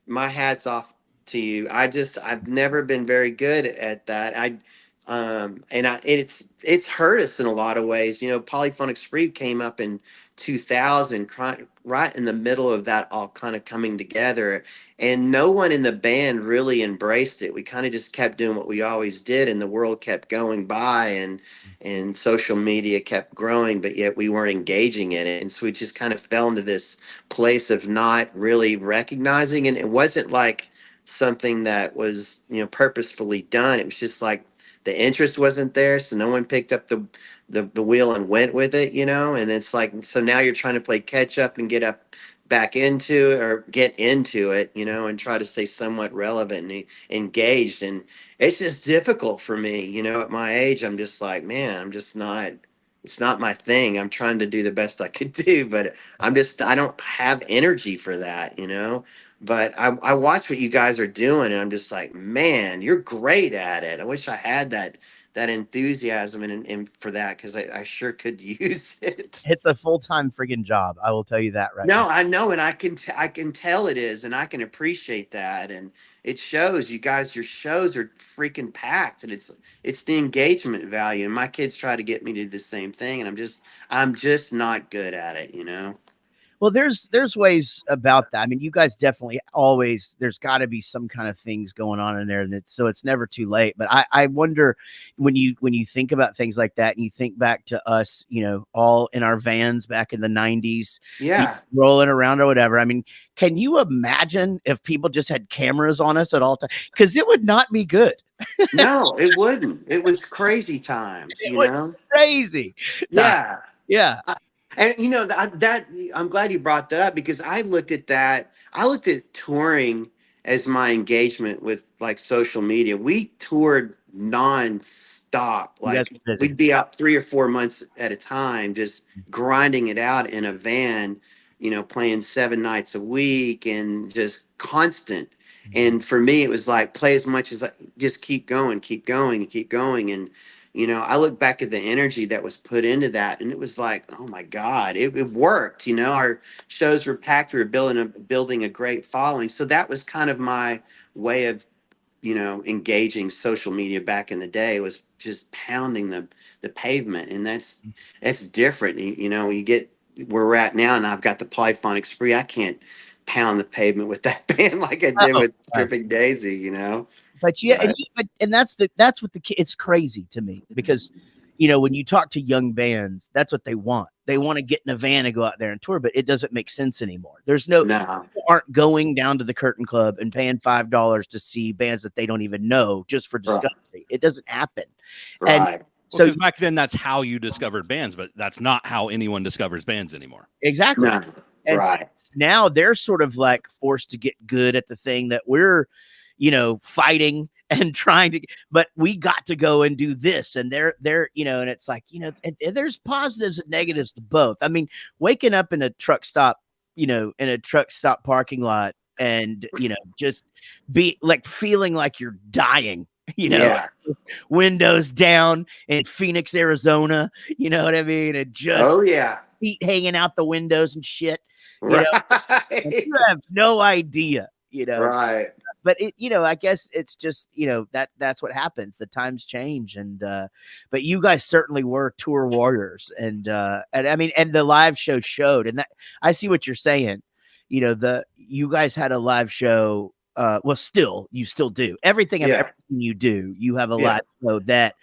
my hat's off to you. I've never been very good at that. It's hurt us in a lot of ways. Polyphonic Spree came up in 2000, right in the middle of that all kind of coming together, and no one in the band really embraced it. We kind of just kept doing what we always did, and the world kept going by, and social media kept growing, but yet we weren't engaging in it. And so we just kind of fell into this place of not really recognizing, and it wasn't like something that was purposefully done. It was just like the interest wasn't there, so no one picked up the wheel and went with it, and it's like, so now you're trying to play catch up and get up back into it, or get into it, and try to stay somewhat relevant and engaged. And it's just difficult for me, at my age. I'm just like, man, it's not my thing. I'm trying to do the best I could do, but I don't have energy for that, But I watch what you guys are doing, and I'm just like, man, you're great at it. I wish I had that enthusiasm and for that, because I sure could use it. It's a full-time friggin' job, I will tell you that right No, now. I know, and I can tell it is, and I can appreciate that, and it shows. You guys, your shows are freaking packed, and it's the engagement value. And my kids try to get me to do the same thing, and I'm just not good at it. Well, there's ways about that. I mean, you guys definitely always, there's got to be some kind of things going on in there, and so it's never too late. But I wonder, when you think about things like that, and you think back to us, all in our vans back in the 90s, Yeah. rolling around or whatever. I mean, can you imagine if people just had cameras on us at all times? Because it would not be good. No, it wouldn't. It was crazy times, It was crazy. Yeah. Yeah. And that I'm glad you brought that up, because I looked at that. I looked at touring as my engagement with like social media. We toured nonstop. You guys Like were busy. we'd be out 3 or 4 months at a time, just grinding it out in a van, playing 7 nights a week and just constant. And for me, it was like play as much as just keep going, keep going, and keep going. And I look back at the energy that was put into that, and it was like, oh my God, it worked. Our shows were packed. We were building a great following. So that was kind of my way of, engaging social media back in the day, was just pounding the pavement. And that's different. You get where we're at now, and I've got the Polyphonic Spree. I can't pound the pavement with that band like I did Oh, with right. Stripping Daisy, you know. But yeah, But and that's what the it's crazy to me because when you talk to young bands, that's what they want. They want to get in a van and go out there and tour, but it doesn't make sense anymore. There's no no, people aren't going down to the Curtain Club and paying $5 to see bands that they don't even know just for discovery. It doesn't happen. And right. so because back then that's how you discovered bands, but that's not how anyone discovers bands anymore. exactly. No, And so right. now they're sort of like forced to get good at the thing that we're, fighting and trying to, but we got to go and do this. And they're, and it's like, and there's positives and negatives to both. I mean, waking up in a truck stop, in a truck stop parking lot and, just be like feeling like you're dying, Yeah. windows down in Phoenix, Arizona, you know what I mean? And just Oh yeah. feet hanging out the windows and shit. Right. You have no idea, Right. but I guess it's just, that's what happens. The times change. And, but you guys certainly were tour warriors and I mean, and the live show showed, and that I see what you're saying. You guys had a live show. Well, you still do everything you do. You have a live show that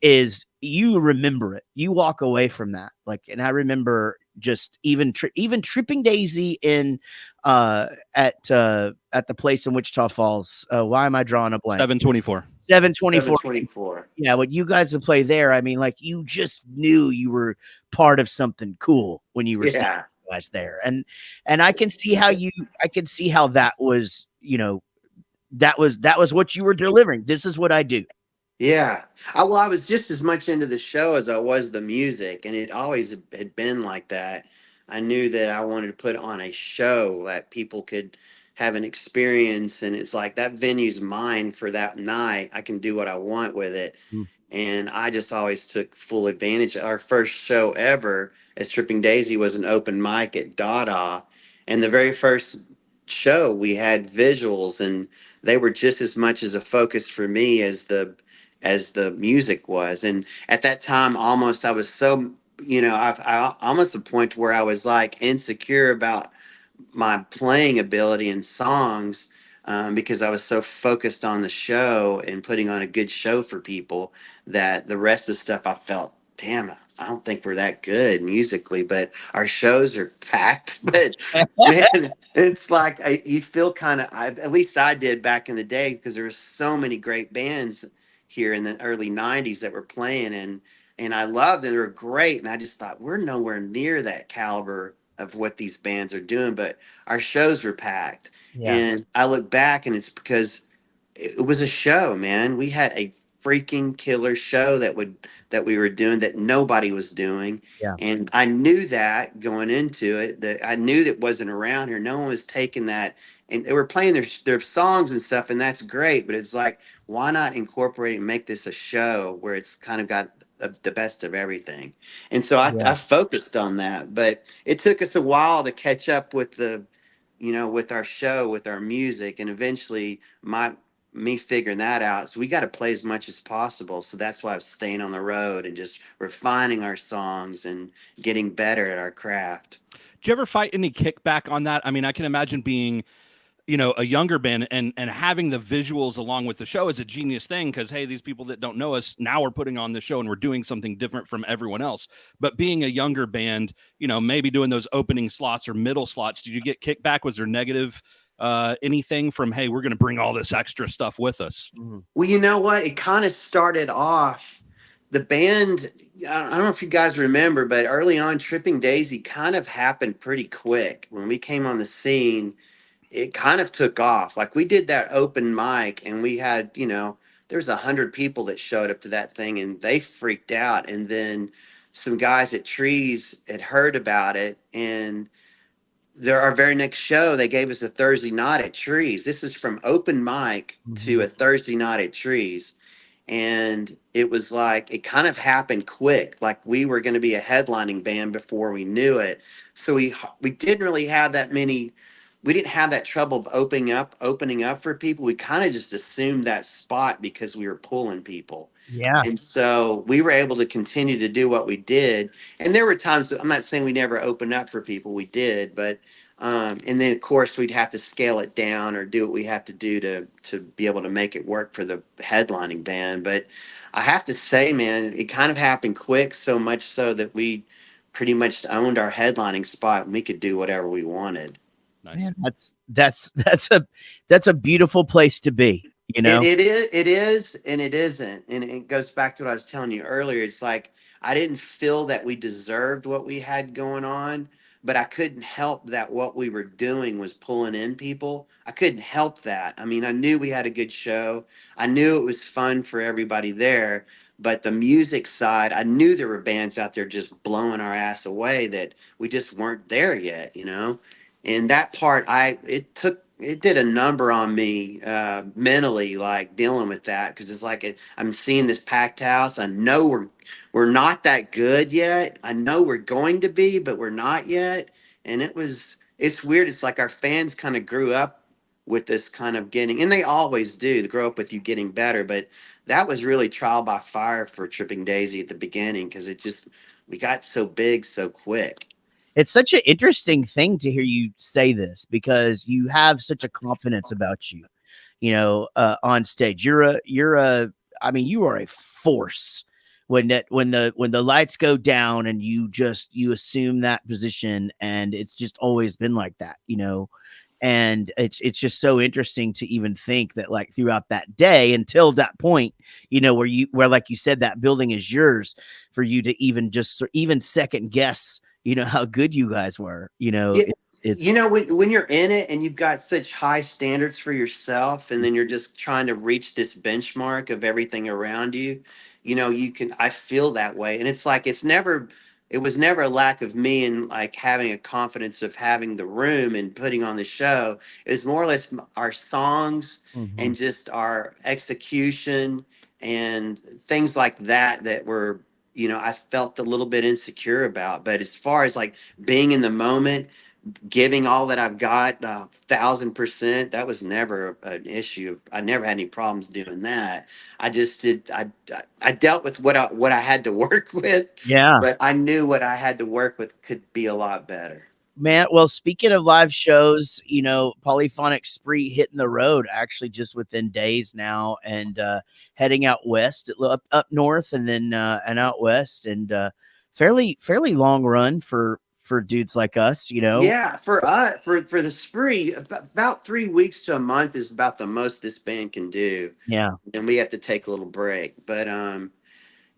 is, you remember it. You walk away from that. Like, and I remember just even Tripping Daisy in at the place in Wichita Falls. Why am I drawing a blank? 724. 724. Yeah, what you guys would play there. I mean, like, you just knew you were part of something cool when you were seeing you guys there. And I can see how that was, that was what you were delivering. This is what I do. Yeah. I was just as much into the show as I was the music, and it always had been like that. I knew that I wanted to put on a show that people could have an experience, and it's like that venue's mine for that night. I can do what I want with it. Mm. And I just always took full advantage. Our first show ever as Tripping Daisy was an open mic at Dada. And the very first show we had visuals, and they were just as much as a focus for me as the music was. And at that time, almost I was so, I almost the point where I was like insecure about my playing ability in songs, because I was so focused on the show and putting on a good show for people that the rest of the stuff I felt, damn, I don't think we're that good musically, but our shows are packed. But man, it's like you feel kind of, at least I did back in the day, because there were so many great bands here in the early 90s that were playing, and I loved them. They were great. And I just thought, we're nowhere near that caliber of what these bands are doing, but our shows were packed. Yeah. And I look back, and it's because it was a show, man. We had a freaking killer show that we were doing that nobody was doing. Yeah. And I knew that going into it, that I knew that wasn't around here. No one was taking that, and they were playing their songs and stuff, and that's great. But it's like, why not incorporate and make this a show where it's kind of got the best of everything? And so I focused on that, but it took us a while to catch up with with our show, with our music, and eventually me figuring that out. So we got to play as much as possible. So that's why I was staying on the road and just refining our songs and getting better at our craft. Did you ever fight any kickback on that? I mean, I can imagine being, a younger band and having the visuals along with the show is a genius thing, because, hey, these people that don't know us now are putting on the show and we're doing something different from everyone else. But being a younger band, maybe doing those opening slots or middle slots, did you get kickback? Was there negative anything from, hey, we're going to bring all this extra stuff with us? Well, you know what? It kind of started off the band. I don't know if you guys remember, but early on, Tripping Daisy kind of happened pretty quick. When we came on the scene, it kind of took off. Like, we did that open mic, and we had, there's 100 people that showed up to that thing, and they freaked out. And then some guys at Trees had heard about it, and our very next show, they gave us a Thursday night at Trees. This is from open mic to a Thursday night at Trees. And it was like, it kind of happened quick. Like, we were going to be a headlining band before we knew it. So we didn't really have we didn't have that trouble of opening up for people. We kind of just assumed that spot because we were pulling people. Yeah. And so we were able to continue to do what we did. And there were times, I'm not saying we never opened up for people, we did, but And then of course we'd have to scale it down or do what we have to do to be able to make it work for the headlining band. But I have to say, man, it kind of happened quick, so much so that we pretty much owned our headlining spot and we could do whatever we wanted. Nice. Man, that's a beautiful place to be, you know. It is, and it isn't. And it goes back to what I was telling you earlier. It's like I didn't feel that we deserved what we had going on, but I couldn't help that what we were doing was pulling in people. I couldn't help that. I mean, I knew we had a good show. I knew it was fun for everybody there, but the music side, I knew there were bands out there just blowing our ass away that we just weren't there yet, you know? And that part, it did a number on me mentally, like dealing with that, because it's like I'm seeing this packed house. I know we're not that good yet. I know we're going to be, but we're not yet. And it's weird. It's like our fans kind of grew up with this kind of getting, and they always do. They grow up with you getting better, but that was really trial by fire for Tripping Daisy at the beginning, because we got so big so quick. It's such an interesting thing to hear you say this because you have such a confidence about you, on stage. I mean, you are a force when the lights go down and you assume that position, and it's just always been like that, and it's just so interesting to even think that, like, throughout that day until that point, where like you said, that building is yours, for you to even second guess how good you guys were. Yeah, It's when you're in it and you've got such high standards for yourself, and then you're just trying to reach this benchmark of everything around you, I feel that way. And it's like, it was never a lack of me and like having a confidence of having the room and putting on the show. It was more or less our songs Mhm. and just our execution and things like that were, I felt a little bit insecure about. But as far as like being in the moment, giving all that I've got, 1,000%, that was never an issue. I never had any problems doing that. I just did. I dealt with what I had to work with, Yeah, but I knew what I had to work with could be a lot better. man. Well, speaking of live shows, Polyphonic Spree hitting the road actually just within days now, and heading out west, up north, and then and out west, and fairly long run for dudes like us. Yeah, for us, for the spree, about 3 weeks to a month is about the most this band can do, Yeah. and we have to take a little break. But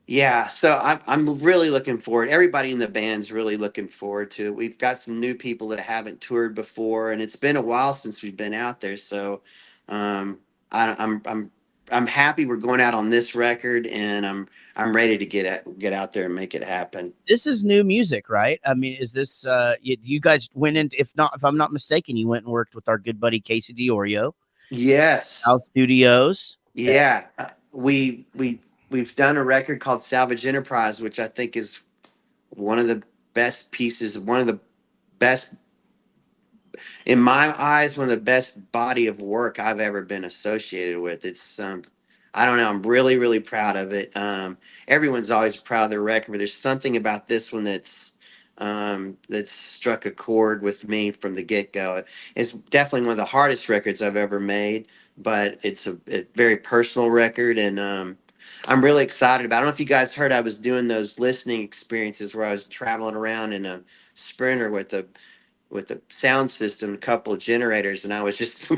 yeah, so I'm really looking forward. Everybody in the band's really looking forward to it. We've got some new people that haven't toured before, and it's been a while since we've been out there. So, um, I'm happy we're going out on this record, and I'm ready to get out there and make it happen. This is new music, right? I mean, is this you guys went in, if I'm not mistaken, you went and worked with our good buddy Casey DiOrio, Yes. House Studios. Yeah, we've done a record called Salvage Enterprise, which I think is one of the best pieces, one of the best, in my eyes, one of the best body of work I've ever been associated with. It's I don't know, I'm really really proud of it. Everyone's always proud of their record, but there's something about this one that's struck a chord with me from the get go. It's definitely one of the hardest records I've ever made, but it's a very personal record, and I'm really excited about it. I don't know if you guys heard, I was doing those listening experiences where I was traveling around in a Sprinter with a sound system, a couple of generators, and I was just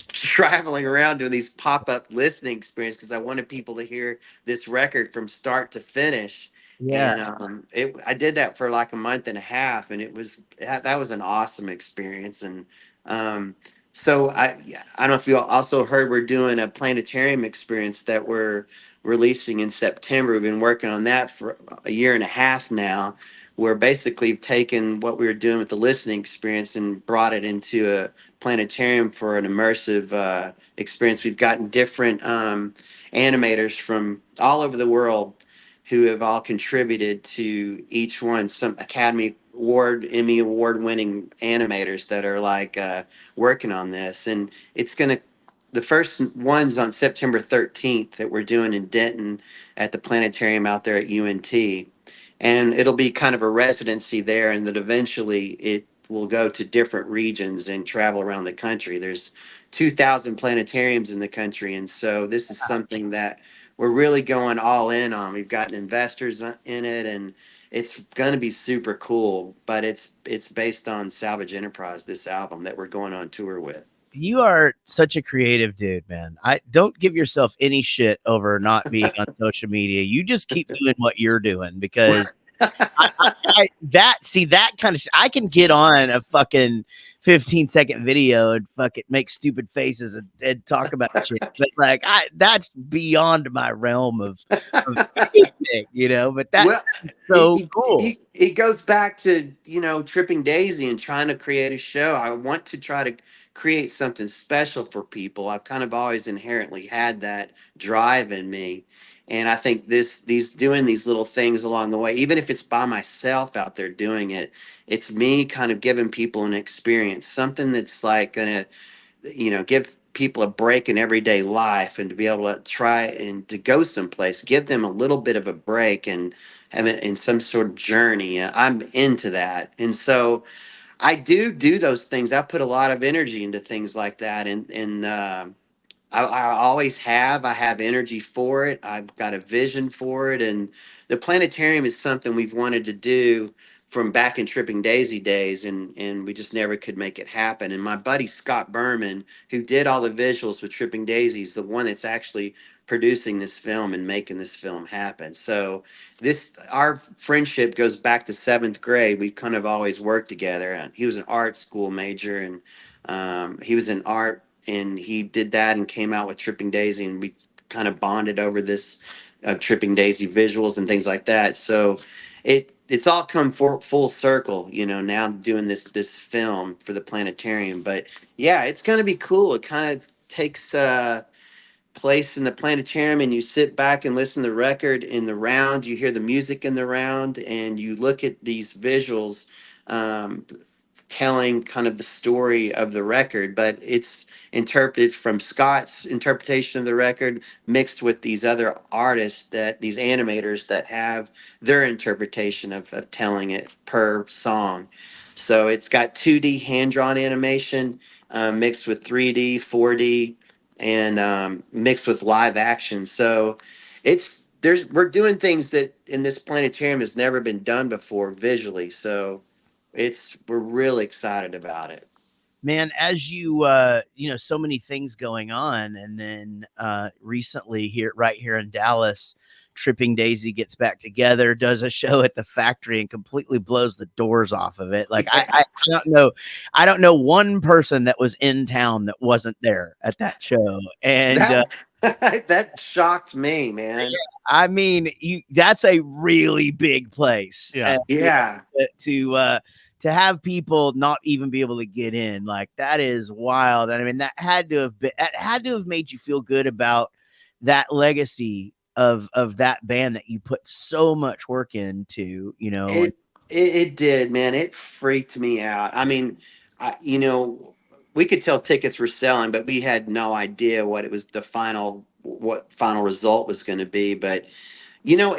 traveling around doing these pop-up listening experiences because I wanted people to hear this record from start to finish. Yeah. And I did that for like a month and a half, and that was an awesome experience. And um, so I don't know if you also heard, we're doing a planetarium experience that we're releasing in September. We've been working on that for a year and a half now, where basically we've taken what we were doing with the listening experience and brought it into a planetarium for an immersive experience. We've gotten different animators from all over the world who have all contributed to each one. Some Academy Award, Emmy Award winning animators that are like working on this. And the first one's on September 13th that we're doing in Denton at the planetarium out there at UNT. And it'll be kind of a residency there, and that eventually it will go to different regions and travel around the country. There's 2,000 planetariums in the country, and so this is something that we're really going all in on. We've gotten investors in it, and it's going to be super cool. But it's based on Salvage Enterprise, this album that we're going on tour with. You are such a creative dude, man. I don't give yourself any shit over not being on social media. You just keep doing what you're doing, because that kind of I can get on a fucking 15-second video and fucking make stupid faces and talk about shit, but like that's beyond my realm of anything, you know. But that's cool. It goes back to, you know, Tripping Daisy and trying to create a show. I want to try to create something special for people. I've kind of always inherently had that drive in me. And I think these doing these little things along the way, even if it's by myself out there doing it, it's me kind of giving people an experience, something that's like gonna, you know, give people a break in everyday life, and to be able to try and to go someplace, give them a little bit of a break and have it in some sort of journey. I'm into that. And so I do those things. I put a lot of energy into things like that. And I always have. I have energy for it. I've got a vision for it. And the planetarium is something we've wanted to do from back in Tripping Daisy days, and we just never could make it happen. And my buddy Scott Berman, who did all the visuals with Tripping Daisy, is the one that's actually producing this film and making this film happen. So our friendship goes back to 7th grade. We've kind of always worked together. And he was an art school major, and he was in art, and he did that and came out with Tripping Daisy, and we kind of bonded over this Tripping Daisy visuals and things like that. So it's all come full circle, you know, now doing this film for the planetarium. But yeah, it's going to be cool. It kind of takes place in the planetarium, and you sit back and listen to the record in the round, you hear the music in the round, and you look at these visuals telling kind of the story of the record, but it's interpreted from Scott's interpretation of the record mixed with these other artists, that these animators that have their interpretation of telling it per song. So it's got 2D hand-drawn animation mixed with 3D, 4D, and mixed with live action. So we're doing things that in this planetarium has never been done before visually. So we're really excited about it. Man, as you you know, so many things going on, and then recently right here in Dallas, Tripping Daisy gets back together, does a show at the factory, and completely blows the doors off of it. Like I don't know one person that was in town that wasn't there at that show. And that shocked me, man. I mean, that's a really big place. Yeah. To have people not even be able to get in, like, that is wild. And I mean, that had to have made you feel good about that legacy of that band that you put so much work into, you know. It did, man. It freaked me out. I mean, you know, we could tell tickets were selling, but we had no idea what final result was going to be. But, you know,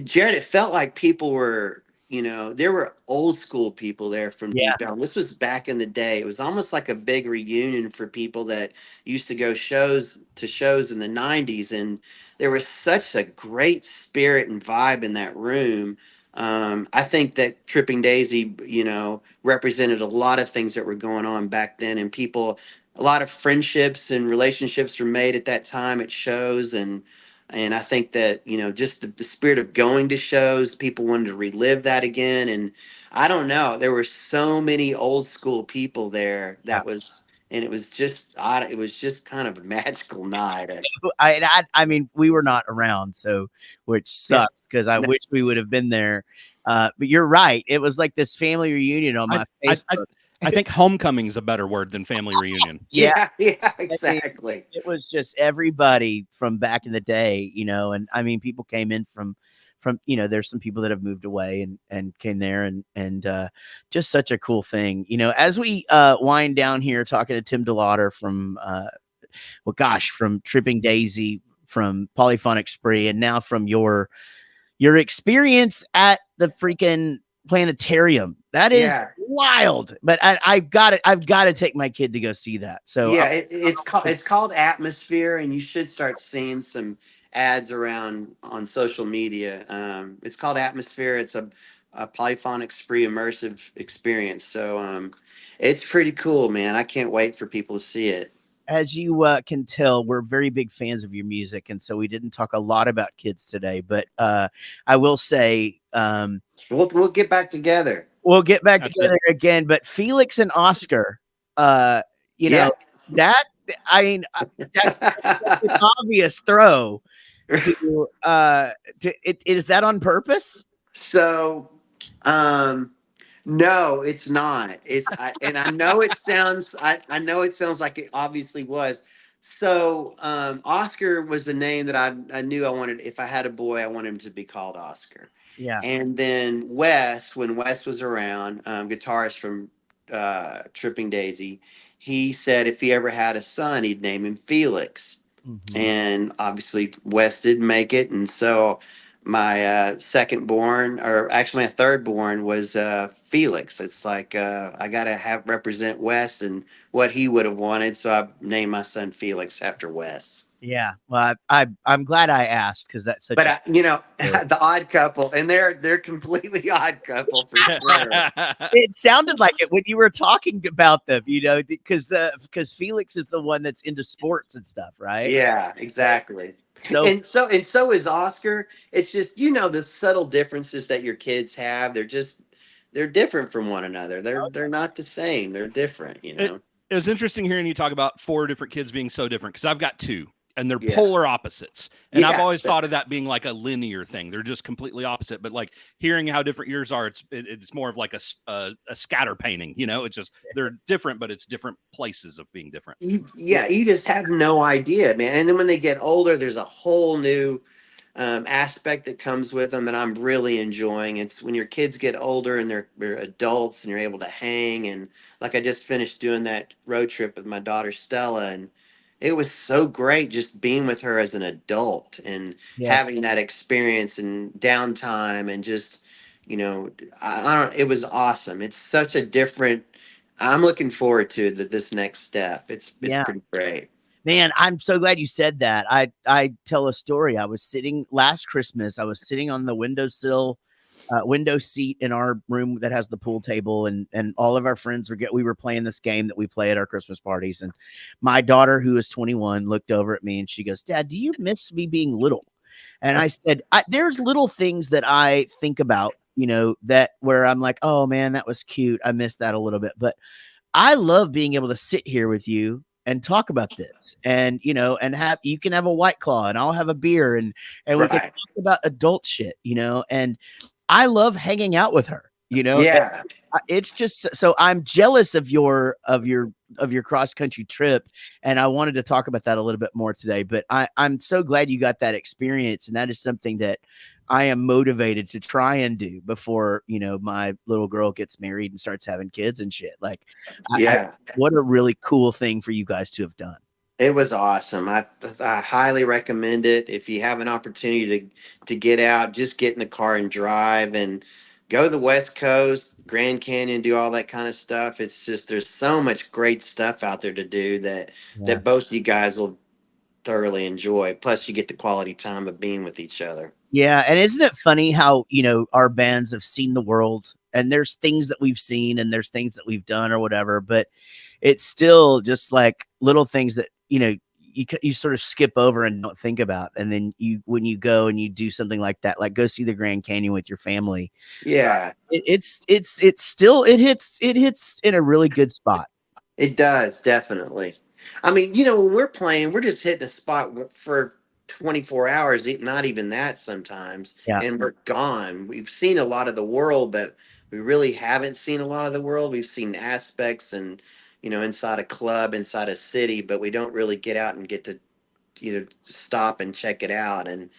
Jared, it felt like people were, you know, there were old school people there from deep down. This was back in the day. It was almost like a big reunion for people that used to go shows in the 90s. And there was such a great spirit and vibe in that room. I think that Tripping Daisy, you know, represented a lot of things that were going on back then, and a lot of friendships and relationships were made at that time at shows. And I think that, you know, just the spirit of going to shows, people wanted to relive that again. And I don't know, there were so many old school people there and it was just odd. It was just kind of a magical night. I mean, we were not around, which sucks, because I wish we would have been there. But you're right. It was like this family reunion on my Facebook. I think homecoming is a better word than family reunion. Yeah, exactly. I mean, it was just everybody from back in the day, you know. And I mean, people came in from, you know, there's some people that have moved away and came there, and just such a cool thing, you know. As we wind down here, talking to Tim DeLaughter from from Tripping Daisy, from Polyphonic Spree, and now from your experience at the freaking planetarium. That is wild. But I've got it. I've got to take my kid to go see that. So Yeah, it's called Atmosphere, and you should start seeing some ads around on social media. It's called Atmosphere. It's a polyphonic spree immersive experience. So it's pretty cool, man. I can't wait for people to see it. as you can tell, we're very big fans of your music, and so we didn't talk a lot about kids today. But I will say, We'll get back together. we'll get back That's together again. But Felix and Oscar, you know, that I mean, that's an obvious throw is that on purpose? So, no, it's not. And I know it sounds. I know it sounds like it obviously was. So, Oscar was the name that I knew I wanted. If I had a boy, I wanted him to be called Oscar. Yeah. And then Wes, when Wes was around, guitarist from Tripping Daisy, he said if he ever had a son, he'd name him Felix. Mhm. And obviously Wes didn't make it, and so my second born, or actually my third born, was Felix. It's like I gotta have represent Wes and what he would have wanted, so I named my son Felix after Wes. Yeah. Well, I'm glad I asked because that's such. But a, the odd couple, and they're completely odd couple for sure. it sounded like it when you were talking about them, because Felix is the one that's into sports and stuff, right? Yeah, exactly. So And so is Oscar. It's just the subtle differences that your kids have. They're different from one another. They're not the same. They're different. It was interesting hearing you talk about 4 different kids being so different, because I've got 2. And they're Yeah. polar opposites. And I've Yeah. always thought of that being like a linear thing. They're just completely opposite. But like hearing how different yours are, it's more of like a scatter painting. It's just they're different, but it's different places of being different. You just have no idea, man. And then when they get older, there's a whole new aspect that comes with them that I'm really enjoying. It's when your kids get older and they're adults and you're able to hang. And like I just finished doing that road trip with my daughter Stella, and it was so great just being with her as an adult and Yes. having that experience and downtime and just I don't. It was awesome. It's such a different. I'm looking forward to this next step. It's Yeah. pretty great. Man, I'm so glad you said that. I tell a story. I was sitting last Christmas. I was sitting on the window seat in our room that has the pool table, and all of our friends we were playing this game that we play at our Christmas parties. And my daughter, who is 21, looked over at me and she goes, "Dad, do you miss me being little?" And I said, "There's little things that I think about, that where I'm like, oh man, that was cute. I missed that a little bit, but I love being able to sit here with you and talk about this, and you can have a White Claw and I'll have a beer, and we can Right. talk about adult shit, and I love hanging out with her, Yeah. it's just so I'm jealous of your cross country trip, and I wanted to talk about that a little bit more today. But I'm so glad you got that experience, and that is something that I am motivated to try and do before my little girl gets married and starts having kids and shit. Like, Yeah. what a really cool thing for you guys to have done. It was awesome. I highly recommend it. If you have an opportunity to get out, just get in the car and drive and go to the West Coast, Grand Canyon, do all that kind of stuff. It's just there's so much great stuff out there to do that Yeah. both of you guys will thoroughly enjoy. Plus, you get the quality time of being with each other. Yeah, and isn't it funny how our bands have seen the world, and there's things that we've seen and there's things that we've done or whatever, but it's still just like little things that you sort of skip over and don't think about, and then when you go and you do something like that, like go see the Grand Canyon with your family, Yeah, it's still it hits in a really good spot. it does, definitely. I mean, when we're playing, we're just hitting a spot for 24 hours, not even that sometimes, Yeah. and we're gone. We've seen a lot of the world, but we really haven't seen a lot of the world. We've seen aspects and, inside a club, inside a city, but we don't really get out and get to, stop and check it out. And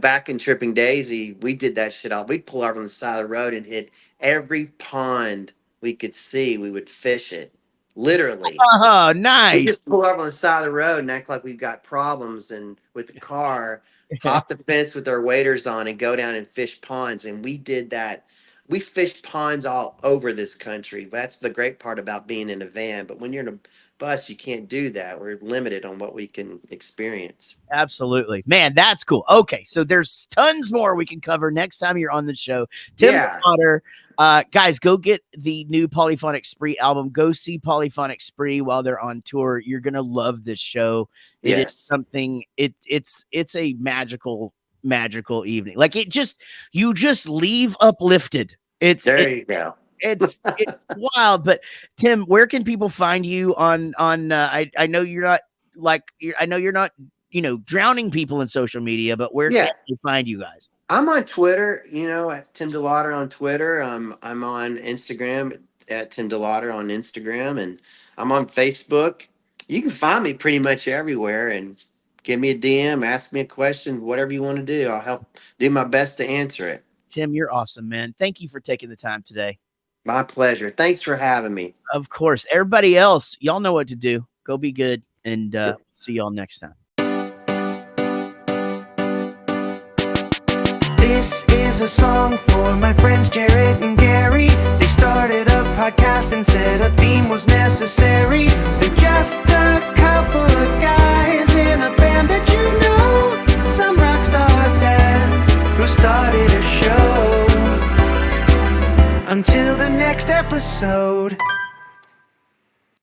back in Tripping Daisy, we did that shit all. We'd pull over on the side of the road and hit every pond we could see. We would fish it. Literally. Oh, We nice. just pull up on the side of the road and act like we've got problems and with the car, hop the fence with our waders on and go down and fish ponds. And we did that we fish ponds all over this country. That's the great part about being in a van. But when you're in a bus, you can't do that. We're limited on what we can experience. Absolutely. Man, that's cool. Okay, so there's tons more we can cover next time you're on the show. Tim Yeah. Potter, guys, go get the new Polyphonic Spree album. Go see Polyphonic Spree while they're on tour. You're gonna love this show. It is Yes. something. It's a magical evening. Like you just leave uplifted. There you go. It's wild. But Tim, where can people find you on? I know you're not I know you're not drowning people in social media, but where Yeah. can you find you guys? I'm on Twitter, at Tim DeLaughter on Twitter. I'm on Instagram at Tim DeLaughter on Instagram, and I'm on Facebook. You can find me pretty much everywhere, and give me a DM, ask me a question, whatever you want to do. I'll help do my best to answer it. Tim, you're awesome, man. Thank you for taking the time today. My pleasure. Thanks for having me. Of course. Everybody else, y'all know what to do. Go be good, and see y'all next time. This is a song for my friends Jaret and Gary. They started a podcast and said a theme was necessary. They're